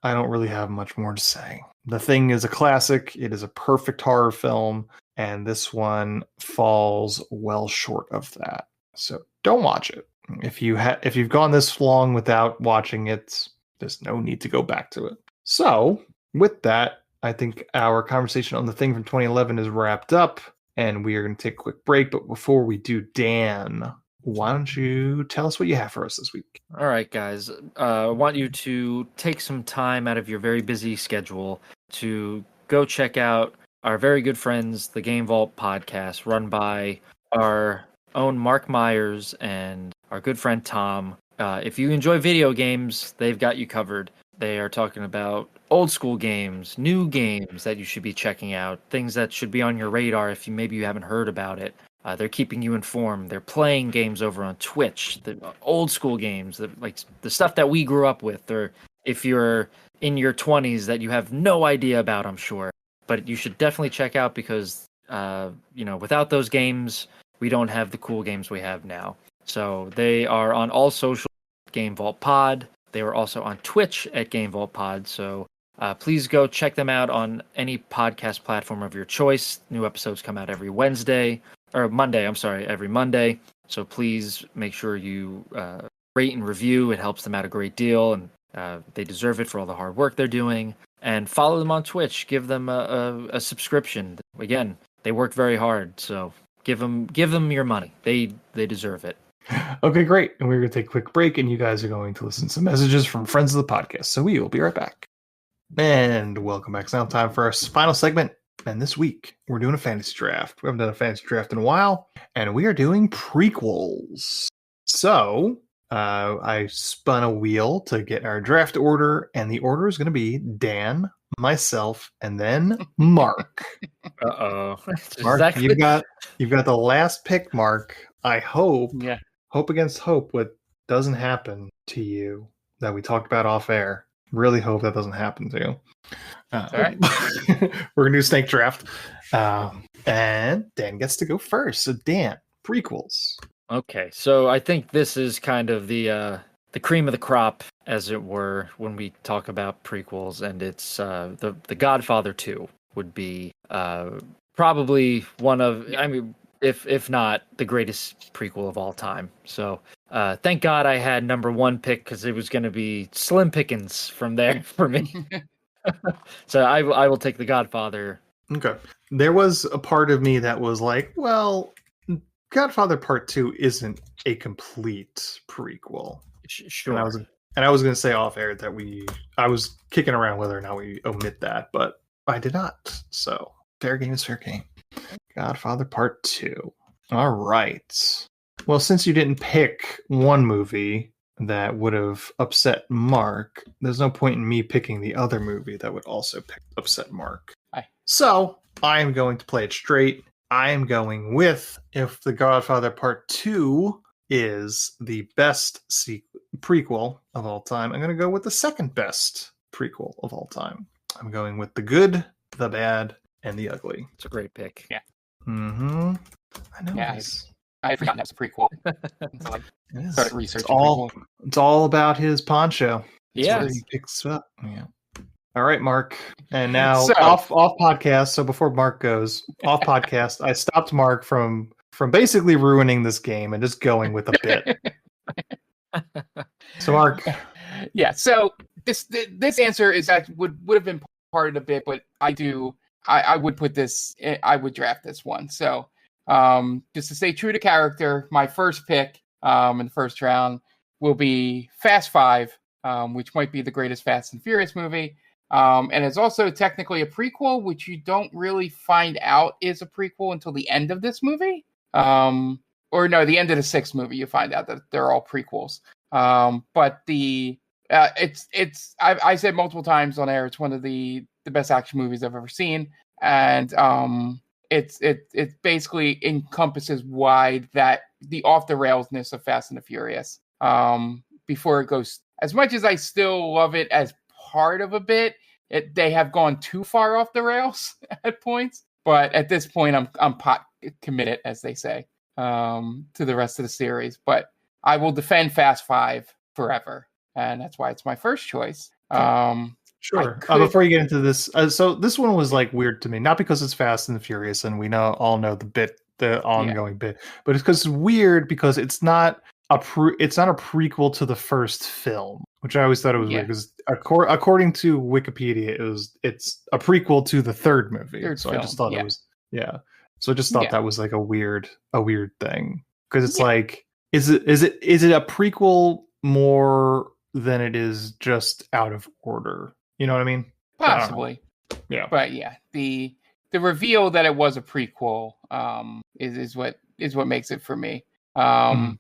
I don't really have much more to say. The Thing is a classic. It is a perfect horror film, and this one falls well short of that. So don't watch it. If you've gone this long without watching it, there's no need to go back to it. So with that, I think our conversation on The Thing from 2011 is wrapped up, and we are going to take a quick break. But before we do, Dan, why don't you tell us what you have for us this week?
All right, guys. I want you to take some time out of your very busy schedule to go check out our very good friends, the Game Vault podcast, run by our own Mark Myers and our good friend Tom. If you enjoy video games, they've got you covered. They are talking about old school games, new games that you should be checking out, things that should be on your radar if maybe you haven't heard about it. They're keeping you informed. They're playing games over on Twitch, the old school games, like the stuff that we grew up with, or if you're in your 20s that you have no idea about, I'm sure. But you should definitely check out because, without those games, we don't have the cool games we have now. So they are on all social Game Vault Pod. They were also on Twitch at Game Vault Pod. So please go check them out on any podcast platform of your choice. New episodes come out every Monday. So please make sure you rate and review. It helps them out a great deal, and they deserve it for all the hard work they're doing. And follow them on Twitch. Give them a subscription. Again, they work very hard, so give them your money. They deserve it.
Okay, great. And we're going to take a quick break, and you guys are going to listen to some messages from friends of the podcast. So we will be right back. And welcome back. It's now time for our final segment. And this week, we're doing a fantasy draft. We haven't done a fantasy draft in a while, and we are doing prequels. So, I spun a wheel to get our draft order, and the order is going to be Dan, myself, and then Mark.
Uh-oh.
Mark, you've got the last pick, Mark. I hope against hope what doesn't happen to you that we talked about off air. Really hope that doesn't happen to you.
All right.
We're gonna do snake draft. And Dan gets to go first. So Dan, prequels.
Okay, so I think this is kind of the cream of the crop, as it were, when we talk about prequels, and it's the Godfather 2 would be probably one of, I mean, if not the greatest prequel of all time. So thank God I had number one pick, because it was going to be slim pickings from there for me. So I will take the Godfather.
Okay. There was a part of me that was like, well, Godfather Part 2 isn't a complete prequel.
Sure.
And I was going to say off air that I was kicking around whether or not we omit that, but I did not. So fair game is fair game. Godfather Part 2. All right. Well, since you didn't pick one movie that would have upset Mark, there's no point in me picking the other movie that would also upset Mark.
Aye.
So I am going to play it straight. I am going with, if The Godfather Part 2 is the best prequel of all time, I'm going to go with the second best prequel of all time. I'm going with The Good, The Bad, and The Ugly.
It's a great pick.
Yeah.
Mm-hmm. I know.
Yeah, I had forgotten that's a prequel. So I started researching.
It's all about his poncho.
Yeah.
Where he picks up. Yeah. All right, Mark. And now
So-
off podcast. So before Mark goes off podcast, I stopped Mark from basically ruining this game and just going with a bit. So Mark.
Yeah. So this answer is that would have been part of the bit, but I would put this. I would draft this one. So just to stay true to character, my first pick in the first round will be Fast 5, which might be the greatest Fast and Furious movie. And it's also technically a prequel, which you don't really find out is a prequel until the end of this movie. Or no, the end of the 6th movie, you find out that they're all prequels. But I said multiple times on air, it's one of the best action movies I've ever seen. And it basically encompasses why the off the railsness of Fast and the Furious. Before it goes, as much as I still love it as part of a bit, they have gone too far off the rails at points. But at this point, I'm pot committed, as they say, to the rest of the series. But I will defend Fast 5 forever, and that's why it's my first choice.
Sure. Before you get into this, so this one was like weird to me, not because it's Fast and the Furious, and we all know the ongoing bit, but it's because it's weird because it's not a prequel to the first film, which I always thought it was weird because according to Wikipedia, it's a prequel to the third movie. I just thought it was So I just thought that was like a weird thing because it's like, is it a prequel more than it is just out of order? You know what I mean?
Possibly.
Yeah.
But yeah, the reveal that it was a prequel is what makes it for me. My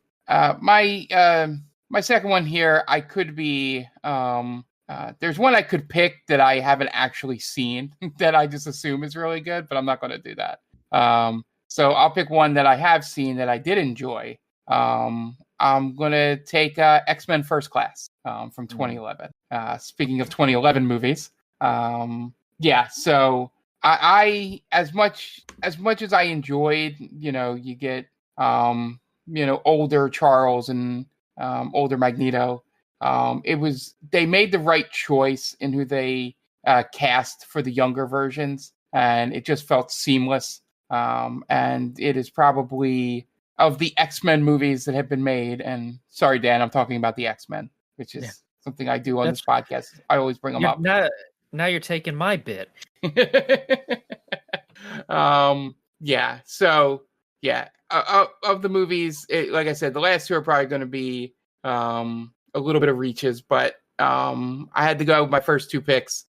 second one here, I could be there's one I could pick that I haven't actually seen that I just assume is really good, but I'm not going to do that. So I'll pick one that I have seen that I did enjoy. I'm going to take X-Men First Class from 2011. Speaking of 2011 movies, so I as much as I enjoyed, you get older Charles and older Magneto. They made the right choice in who they cast for the younger versions, and it just felt seamless. And it is probably of the X-Men movies that have been made. And sorry, Dan, I'm talking about the X-Men, which is something I do on this podcast. I always bring them up.
Now you're taking my bit.
Of the movies, like I said, the last two are probably going to be a little bit of reaches, but I had to go with my first two picks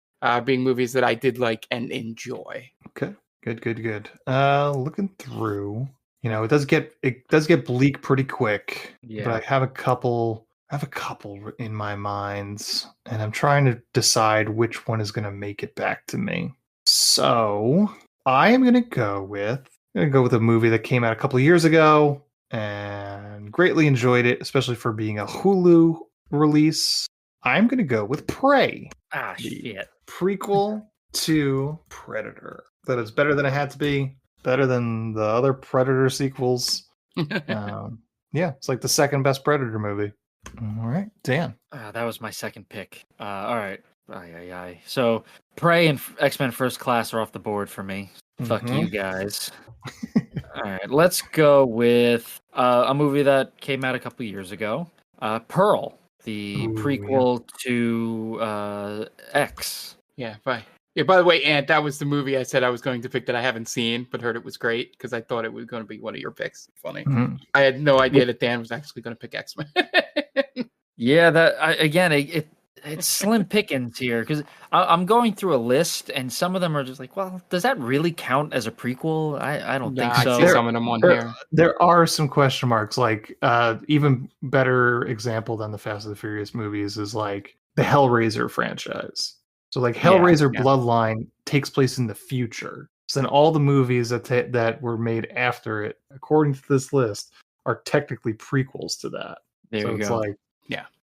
being movies that I did like and enjoy.
Okay, good. Looking through, it does get bleak pretty quick.
Yeah.
But I have a couple I have a couple in my mind, and I'm trying to decide which one is going to make it back to me. So I am going to go with a movie that came out a couple of years ago and greatly enjoyed it, especially for being a Hulu release. I'm going to go with Prey.
Ah,
the
shit.
prequel to Predator. That is better than it had to be. Better than the other Predator sequels. Yeah, it's like the second best Predator movie. All right, Dan.
That was my second pick. All right. So Prey and X-Men First Class are off the board for me. Fuck you guys. All right, let's go with a movie that came out a couple years ago. Pearl, the prequel to X.
Yeah, bye. Yeah, by the way, Ant, that was the movie I said I was going to pick that I haven't seen, but heard it was great because I thought it was going to be one of your picks. Funny.
Mm-hmm.
I had no idea that Dan was actually going to pick X-Men.
Yeah, it's slim pickings here because I'm going through a list and some of them are just like, well, does that really count as a prequel? I don't think so.
I see some of them on here.
There are some question marks. Like even better example than the Fast and the Furious movies is like the Hellraiser franchise. So like Hellraiser Bloodline takes place in the future. So then all the movies that were made after it, according to this list, are technically prequels to that.
There
so
you
it's
go.
like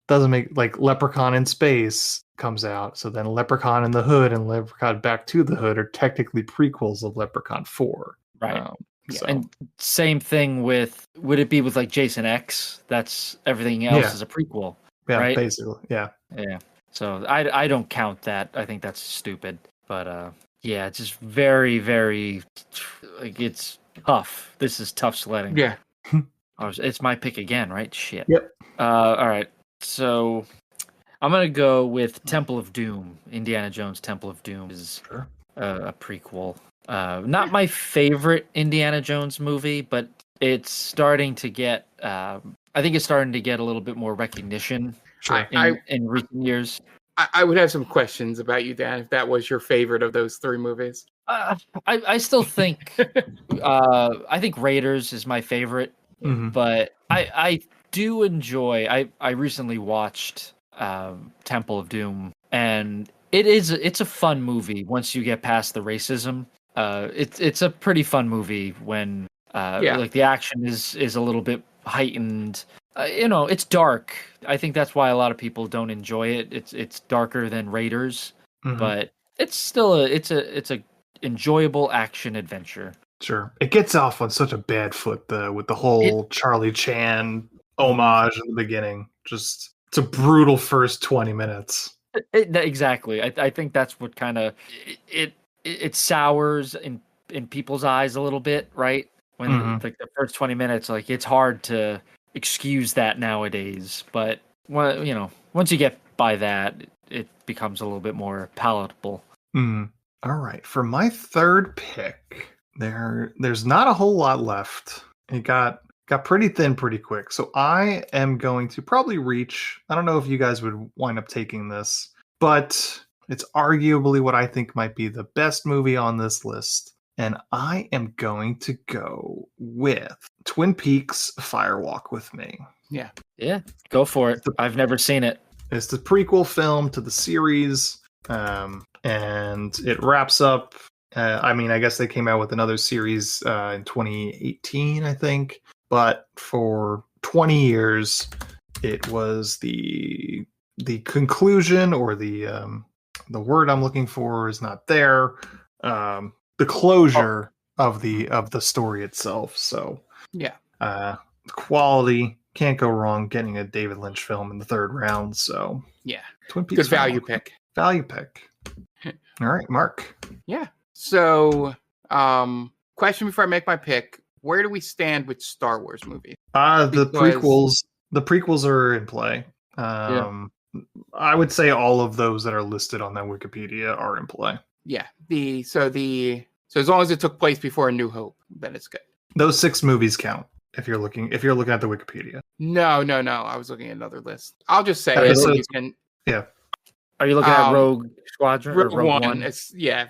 doesn't make like Leprechaun in Space comes out. So then Leprechaun in the Hood and Leprechaun Back to the Hood are technically prequels of Leprechaun 4.
Right.
So.
And same thing would it be with like Jason X? That's everything else is a prequel.
Yeah,
right?
basically. Yeah.
Yeah. So I don't count that. I think that's stupid. But yeah, it's just very, very like it's tough. This is tough sledding.
Yeah.
It's my pick again, right? Shit.
Yep.
All right. So I'm gonna go with Temple of Doom. Indiana Jones Temple of Doom is a prequel. Not my favorite Indiana Jones movie, but it's starting to get. I think it's starting to get a little bit more recognition in recent years.
I would have some questions about you, Dan, if that was your favorite of those three movies.
I still think I think Raiders is my favorite, but I do enjoy. I recently watched Temple of Doom, and it's a fun movie once you get past the racism. It's a pretty fun movie when like the action is a little bit heightened. It's dark. I think that's why a lot of people don't enjoy it. It's darker than Raiders, but it's still it's a enjoyable action adventure.
Sure. It gets off on such a bad foot with the whole Charlie Chan homage in the beginning. Just it's a brutal first 20 minutes.
Exactly. I think that's what kind of it sours in people's eyes a little bit, right? When like the first 20 minutes, like it's hard to excuse that nowadays, but once you get by that, it becomes a little bit more palatable.
All right, for my third pick, there's not a whole lot left. It got pretty thin pretty quick, so I am going to probably reach. I don't know if you guys would wind up taking this, but it's arguably what I think might be the best movie on this list. And I am going to go with Twin Peaks Fire Walk with Me.
Yeah.
Yeah, go for it. I've never seen it.
It's the prequel film to the series, and it wraps up. I guess they came out with another series in 2018, I think. But for 20 years, it was the conclusion, or the word I'm looking for is not there. The closure of the story itself. So quality, can't go wrong getting a David Lynch film in the third round. So Twin Peaks,
good value pick.
All right, Mark.
Yeah. So question before I make my pick: where do we stand with Star Wars movies?
The prequels are in play. I would say all of those that are listed on that Wikipedia are in play.
Yeah. So as long as it took place before A New Hope, then it's good.
Those 6 movies count if you're looking at the Wikipedia.
No. I was looking at another list. I'll just say
Yeah.
Are you looking at Rogue Squadron?
Rogue
One?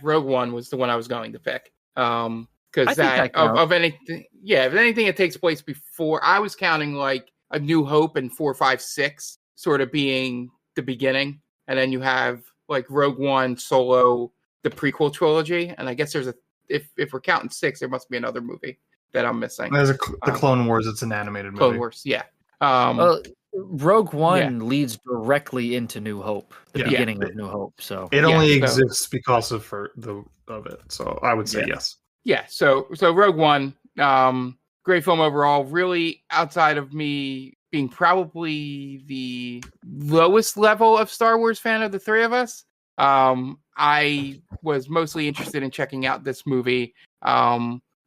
Rogue One was the one I was going to pick. Because
of anything
it takes place before. I was counting like A New Hope and 4, 5, 6 sort of being the beginning, and then you have like Rogue One, Solo, the prequel trilogy, and I guess there's if we're counting 6, there must be another movie that I'm missing.
There's the Clone Wars. It's an animated movie.
Clone Wars, yeah.
Rogue One leads directly into New Hope, the beginning of New Hope. So
it only exists because of it. So I would say yes.
Yeah. So Rogue One, great film overall. Really, outside of me being probably the lowest level of Star Wars fan of the three of us, I was mostly interested in checking out this movie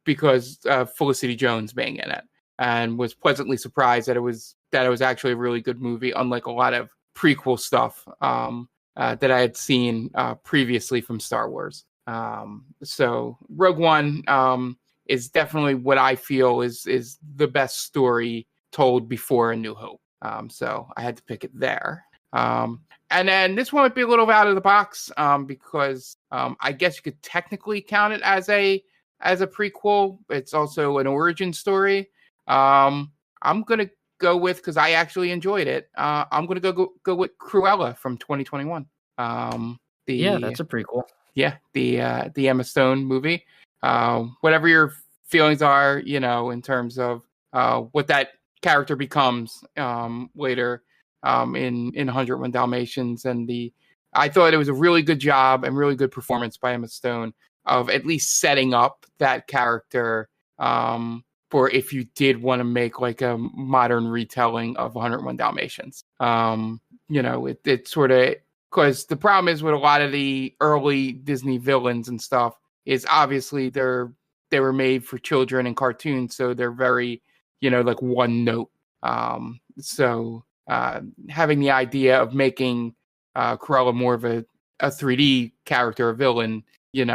because of Felicity Jones being in it, and was pleasantly surprised that it was actually a really good movie, unlike a lot of prequel stuff that I had seen previously from Star Wars. So Rogue One is definitely what I feel is the best story told before A New Hope. So I had to pick it there. And then this one might be a little out of the box because I guess you could technically count it as a prequel. It's also an origin story. I'm gonna go with, because I actually enjoyed it. I'm gonna go with Cruella from 2021.
That's a prequel.
Yeah, the Emma Stone movie. Whatever your feelings are, in terms of what that character becomes later in 101 Dalmatians, and I thought it was a really good job and really good performance by Emma Stone of at least setting up that character for if you did want to make like a modern retelling of 101 Dalmatians. It sort of, because the problem is with a lot of the early Disney villains and stuff is obviously they were made for children and cartoons, so they're very, like one note. So having the idea of making Cruella more of a 3D character, a villain, in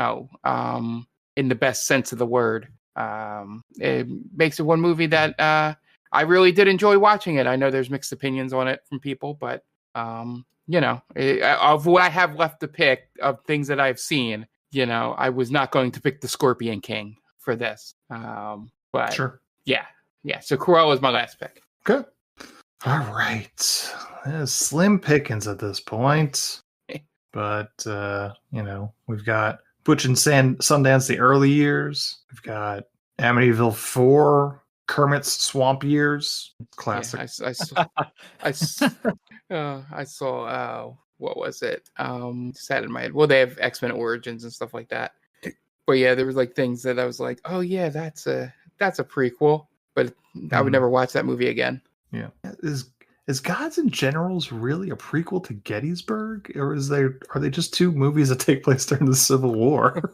the best sense of the word, it makes it one movie that I really did enjoy watching it. I know there's mixed opinions on it from people, but of what I have left to pick of things that I've seen, I was not going to pick the Scorpion King for this. But
sure.
Yeah. So Cruella is my last pick.
Good. All right. Slim pickings at this point. But, we've got Butch and Sundance, the early years. We've got Amityville 4, Kermit's Swamp Years. Classic.
Yeah, I saw, what was it? Just had it in my head. Well, they have X-Men Origins and stuff like that. But yeah, there was like things that I was like, oh yeah, that's a prequel. But I would never watch that movie again.
Yeah. Is Gods and Generals really a prequel to Gettysburg, or are they just two movies that take place during the Civil War?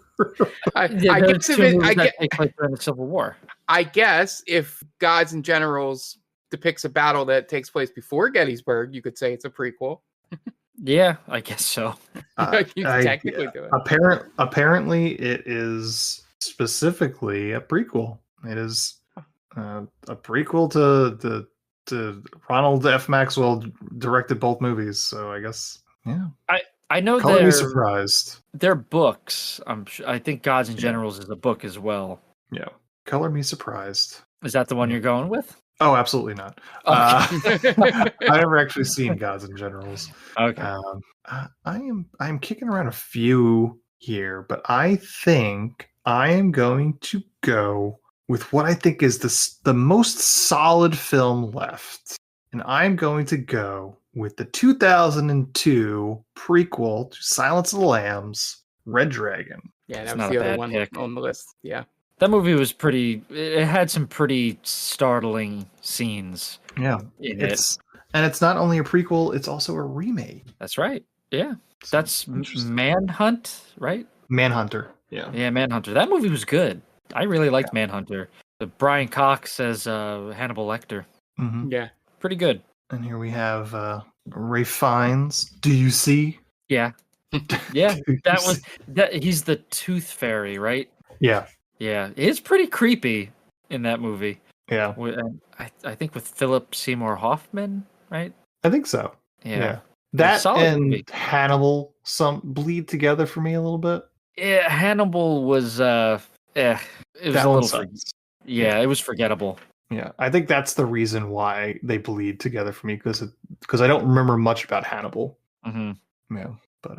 I guess
take place during the Civil War.
I guess if Gods and Generals depicts a battle that takes place before Gettysburg, you could say it's a prequel.
Yeah, I guess so.
You technically do it.
Apparently, it is specifically a prequel. It is a prequel to Ronald F. Maxwell directed both movies. So I guess, yeah.
I know
Color me surprised.
They're books. I think Gods and Generals is a book as well.
Yeah. Color me surprised.
Is that the one you're going with?
Oh, absolutely not.
Okay.
I've never actually seen Gods and Generals.
Okay.
I'm kicking around a few here, but I think I am going to go with what I think is the most solid film left. And I'm going to go with the 2002 prequel to Silence of the Lambs, Red Dragon.
Yeah, that was the other one pick on the list. Yeah.
That movie was it had some pretty startling scenes.
Yeah. It's not only a prequel, it's also a remake.
That's right. Yeah. That's Manhunt, right?
Manhunter. Yeah.
Yeah, Manhunter. That movie was good. I really liked Manhunter. Brian Cox as Hannibal Lecter.
Mm-hmm.
Yeah.
Pretty good.
And here we have Ray Fiennes. Do you see?
Yeah. Yeah. He's the Tooth Fairy, right?
Yeah.
Yeah. It's pretty creepy in that movie.
Yeah.
I think with Philip Seymour Hoffman, right?
I think so.
Yeah.
That and movie. Hannibal bleed together for me a little bit.
Yeah, Hannibal was it was a little it was forgettable.
Yeah, I think that's the reason why they bleed together for me because I don't remember much about Hannibal.
Mm-hmm.
Yeah, but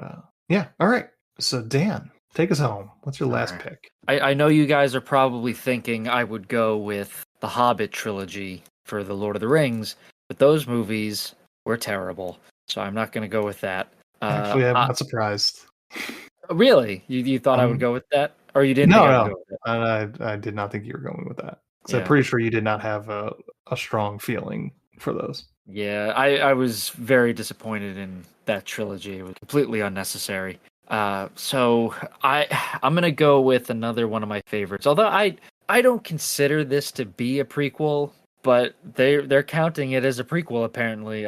yeah. All right. So Dan, take us home. What's your last
right.
pick?
I know you guys are probably thinking I would go with the Hobbit trilogy for the Lord of the Rings, but those movies were terrible, so I'm not going to go with that.
Actually, I'm not surprised.
Really? You thought I would go with that, or you didn't think I would
No,
go with it?
I did not think you were going with that. So I'm
Yeah.
pretty sure you did not have a strong feeling for those.
Yeah, I was very disappointed in that trilogy. It was completely unnecessary. So I'm gonna go with another one of my favorites. Although I don't consider this to be a prequel, but they're counting it as a prequel apparently.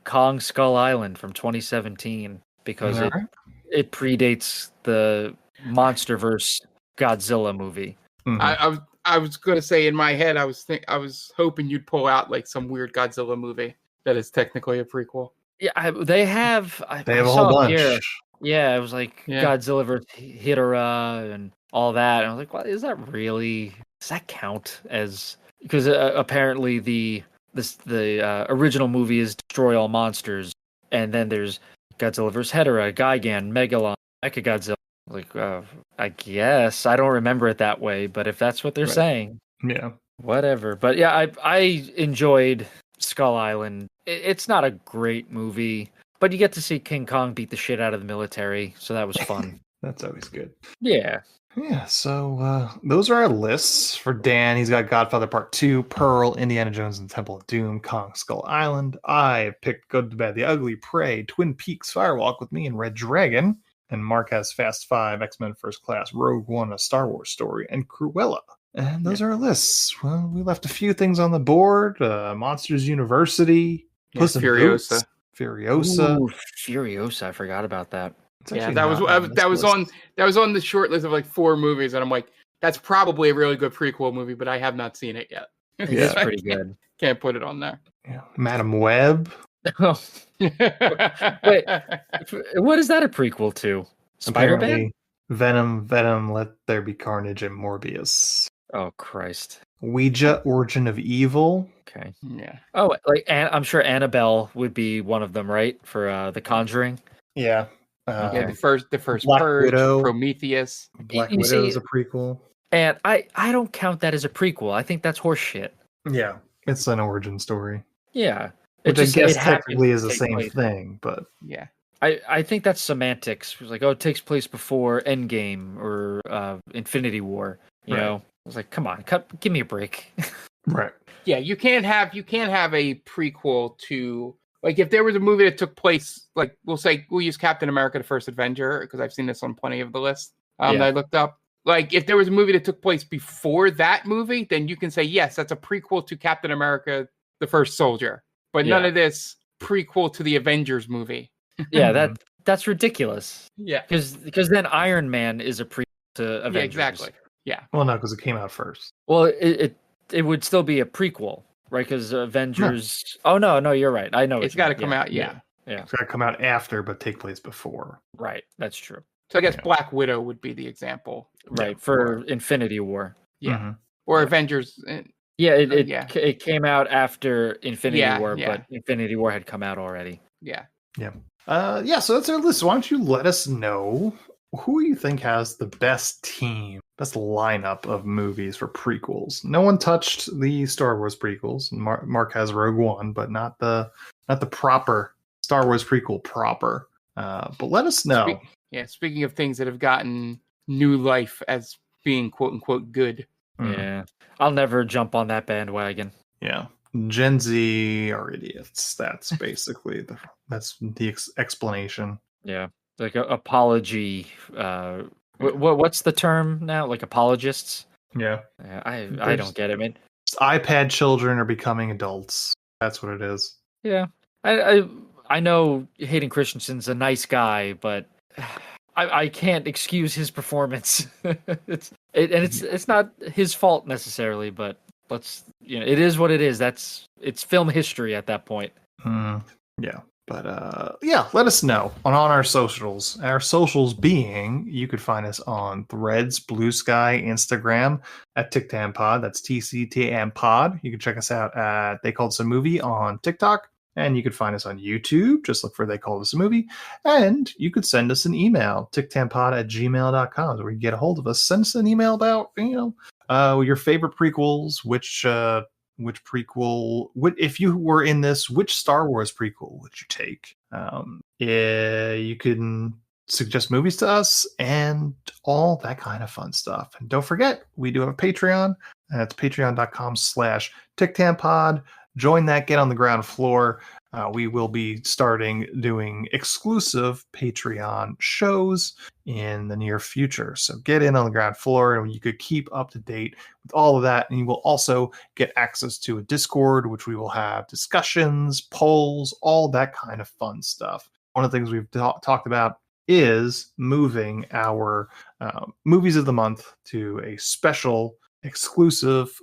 Kong Skull Island from 2017 because
All right.
it predates the MonsterVerse Godzilla movie.
Mhm.
I was gonna say in my head I was hoping you'd pull out like some weird Godzilla movie that is technically a prequel.
Yeah, they have.
They
I
have a
saw
whole
up
bunch.
here. Yeah, it was like
Yeah.
Godzilla vs. Ghidorah and all that. And I was like, "Well, is that really? Does that count as?" Because apparently the original movie is Destroy All Monsters, and then there's Godzilla vs. Hedorah, Gigan, Megalon, Mechagodzilla. Like, I guess I don't remember it that way, but if that's what they're
Right.
saying,
Yeah.
whatever. But yeah, I enjoyed Skull Island. It's not a great movie, but you get to see King Kong beat the shit out of the military, so that was fun.
That's always good.
Yeah.
Yeah, so those are our lists. For Dan, he's got Godfather Part 2, Pearl, Indiana Jones and the Temple of Doom, Kong Skull Island. I picked Good, the Bad, the Ugly, Prey, Twin Peaks, Firewalk with Me, and Red Dragon. And Mark has Fast 5, X-Men First Class, Rogue One, A Star Wars Story, and Cruella. And those are our lists. Well, we left a few things on the board. Monsters University, Puss in Boots,
Furiosa.
Furiosa.
Ooh, Furiosa. I forgot about that.
It's
Yeah,
actually
that was
not on this list.
that was on the short list of like 4 movies, and I'm like, that's probably a really good prequel movie, but I have not seen it yet.
It
Yeah.
is pretty good.
Can't put it on there.
Yeah. Madam Web.
Wait, what is that a prequel to? Spider-Man?
Apparently, Venom, Let There Be Carnage, and Morbius.
Oh Christ.
Ouija, Origin of Evil.
Okay.
Yeah.
Oh, like I'm sure Annabelle would be one of them, right? For The Conjuring.
Yeah.
Yeah, the first
Black
Purge,
Widow.
Prometheus.
Black
You
Widow
see-
is a prequel.
And I don't count that as a prequel. I think that's horseshit.
Yeah. It's an origin story.
Yeah.
Which I guess
happened
technically
to
is the
take
same
place.
thing, but
Yeah.
I think that's semantics. It was like, oh, it takes place before Endgame or Infinity War. You
Right.
know, I was like, come on, give me a break.
right.
Yeah, you can't have a prequel to, like, if there was a movie that took place, like, we'll use Captain America: The First Avenger, because I've seen this on plenty of the list that I looked up. Like, if there was a movie that took place before that movie, then you can say, yes, that's a prequel to Captain America: The First Soldier. But none of this prequel to the Avengers movie.
Yeah, that's ridiculous.
Yeah.
Because then Iron Man is a prequel to Avengers.
Yeah, exactly. Yeah.
Well, no, because it came out first.
Well, it would still be a prequel, right? Because Avengers. No. Oh no, you're right. I know
It's got to come out. Yeah.
Yeah.
It's got to come out after, but take place before.
Right. That's true.
So I guess Black Widow would be the example.
Right for Infinity War.
Yeah.
Mhm.
Or Avengers.
Yeah,
yeah.
It came out after Infinity War,
yeah.
but Infinity War had come out already.
Yeah.
Yeah, so that's our list. Why don't you let us know who you think has the best team, best lineup of movies for prequels? No one touched the Star Wars prequels. Mark has Rogue One, but not the proper Star Wars prequel proper. But let us know.
Speaking of things that have gotten new life as being quote unquote good.
Yeah, I'll never jump on that bandwagon.
Yeah. Gen Z are idiots. That's basically that's the explanation.
Yeah, like a apology. What's the term now? Like apologists?
Yeah.
I don't get it, man.
iPad children are becoming adults. That's what it is.
Yeah, I know Hayden Christensen's a nice guy, but I can't excuse his performance. It's not his fault necessarily, but it is what it is. It's film history at that point.
Yeah, But yeah, let us know on our socials. Our socials being, you could find us on Threads, Blue Sky, Instagram at TicTamPod. That's TCTAMPod. You can check us out at They Called Us a Movie on TikTok. And you could find us on YouTube. Just look for They Called Us a Movie. And you could send us an email, tictampod@gmail.com. Where you get a hold of us. Send us an email about, your favorite prequels, which prequel if you were in this, which Star Wars prequel would you take? You can suggest movies to us and all that kind of fun stuff. And don't forget, we do have a Patreon. That's patreon.com/TicTamPod. Join that, get on the ground floor. We will be starting doing exclusive Patreon shows in the near future. So get in on the ground floor and you could keep up to date with all of that. And you will also get access to a Discord, which we will have discussions, polls, all that kind of fun stuff. One of the things we've talked about is moving our movies of the month to a special exclusive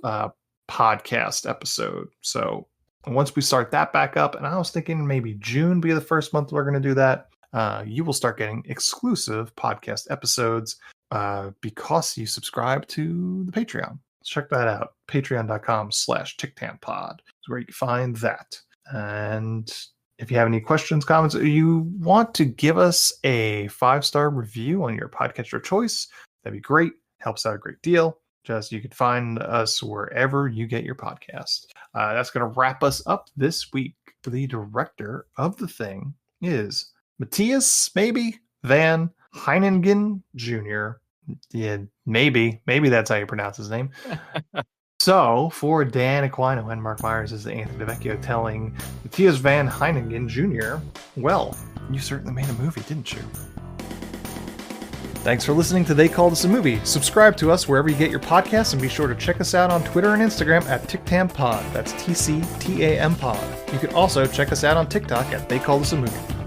podcast episode. So once we start that back up, and I was thinking maybe June be the first month we're going to do that, you will start getting exclusive podcast episodes because you subscribe to the Patreon. Check that out. Patreon.com/TicTamPod is where you can find that. And if you have any questions, comments, or you want to give us a 5-star review on your podcatcher choice, that'd be great. Helps out a great deal. Just you can find us wherever you get your podcast. That's going to wrap us up this week. The director of The Thing is Matthias, Van Heiningen Jr. Yeah, maybe that's how you pronounce his name. So, for Dan Aquino and Mark Myers, this is Anthony DeVecchio telling Matthias Van Heiningen Jr., well, you certainly made a movie, didn't you? Thanks for listening to They Called Us a Movie. Subscribe to us wherever you get your podcasts, and be sure to check us out on Twitter and Instagram at TicTamPod. That's TCTAMPod. You can also check us out on TikTok at They Called Us a Movie.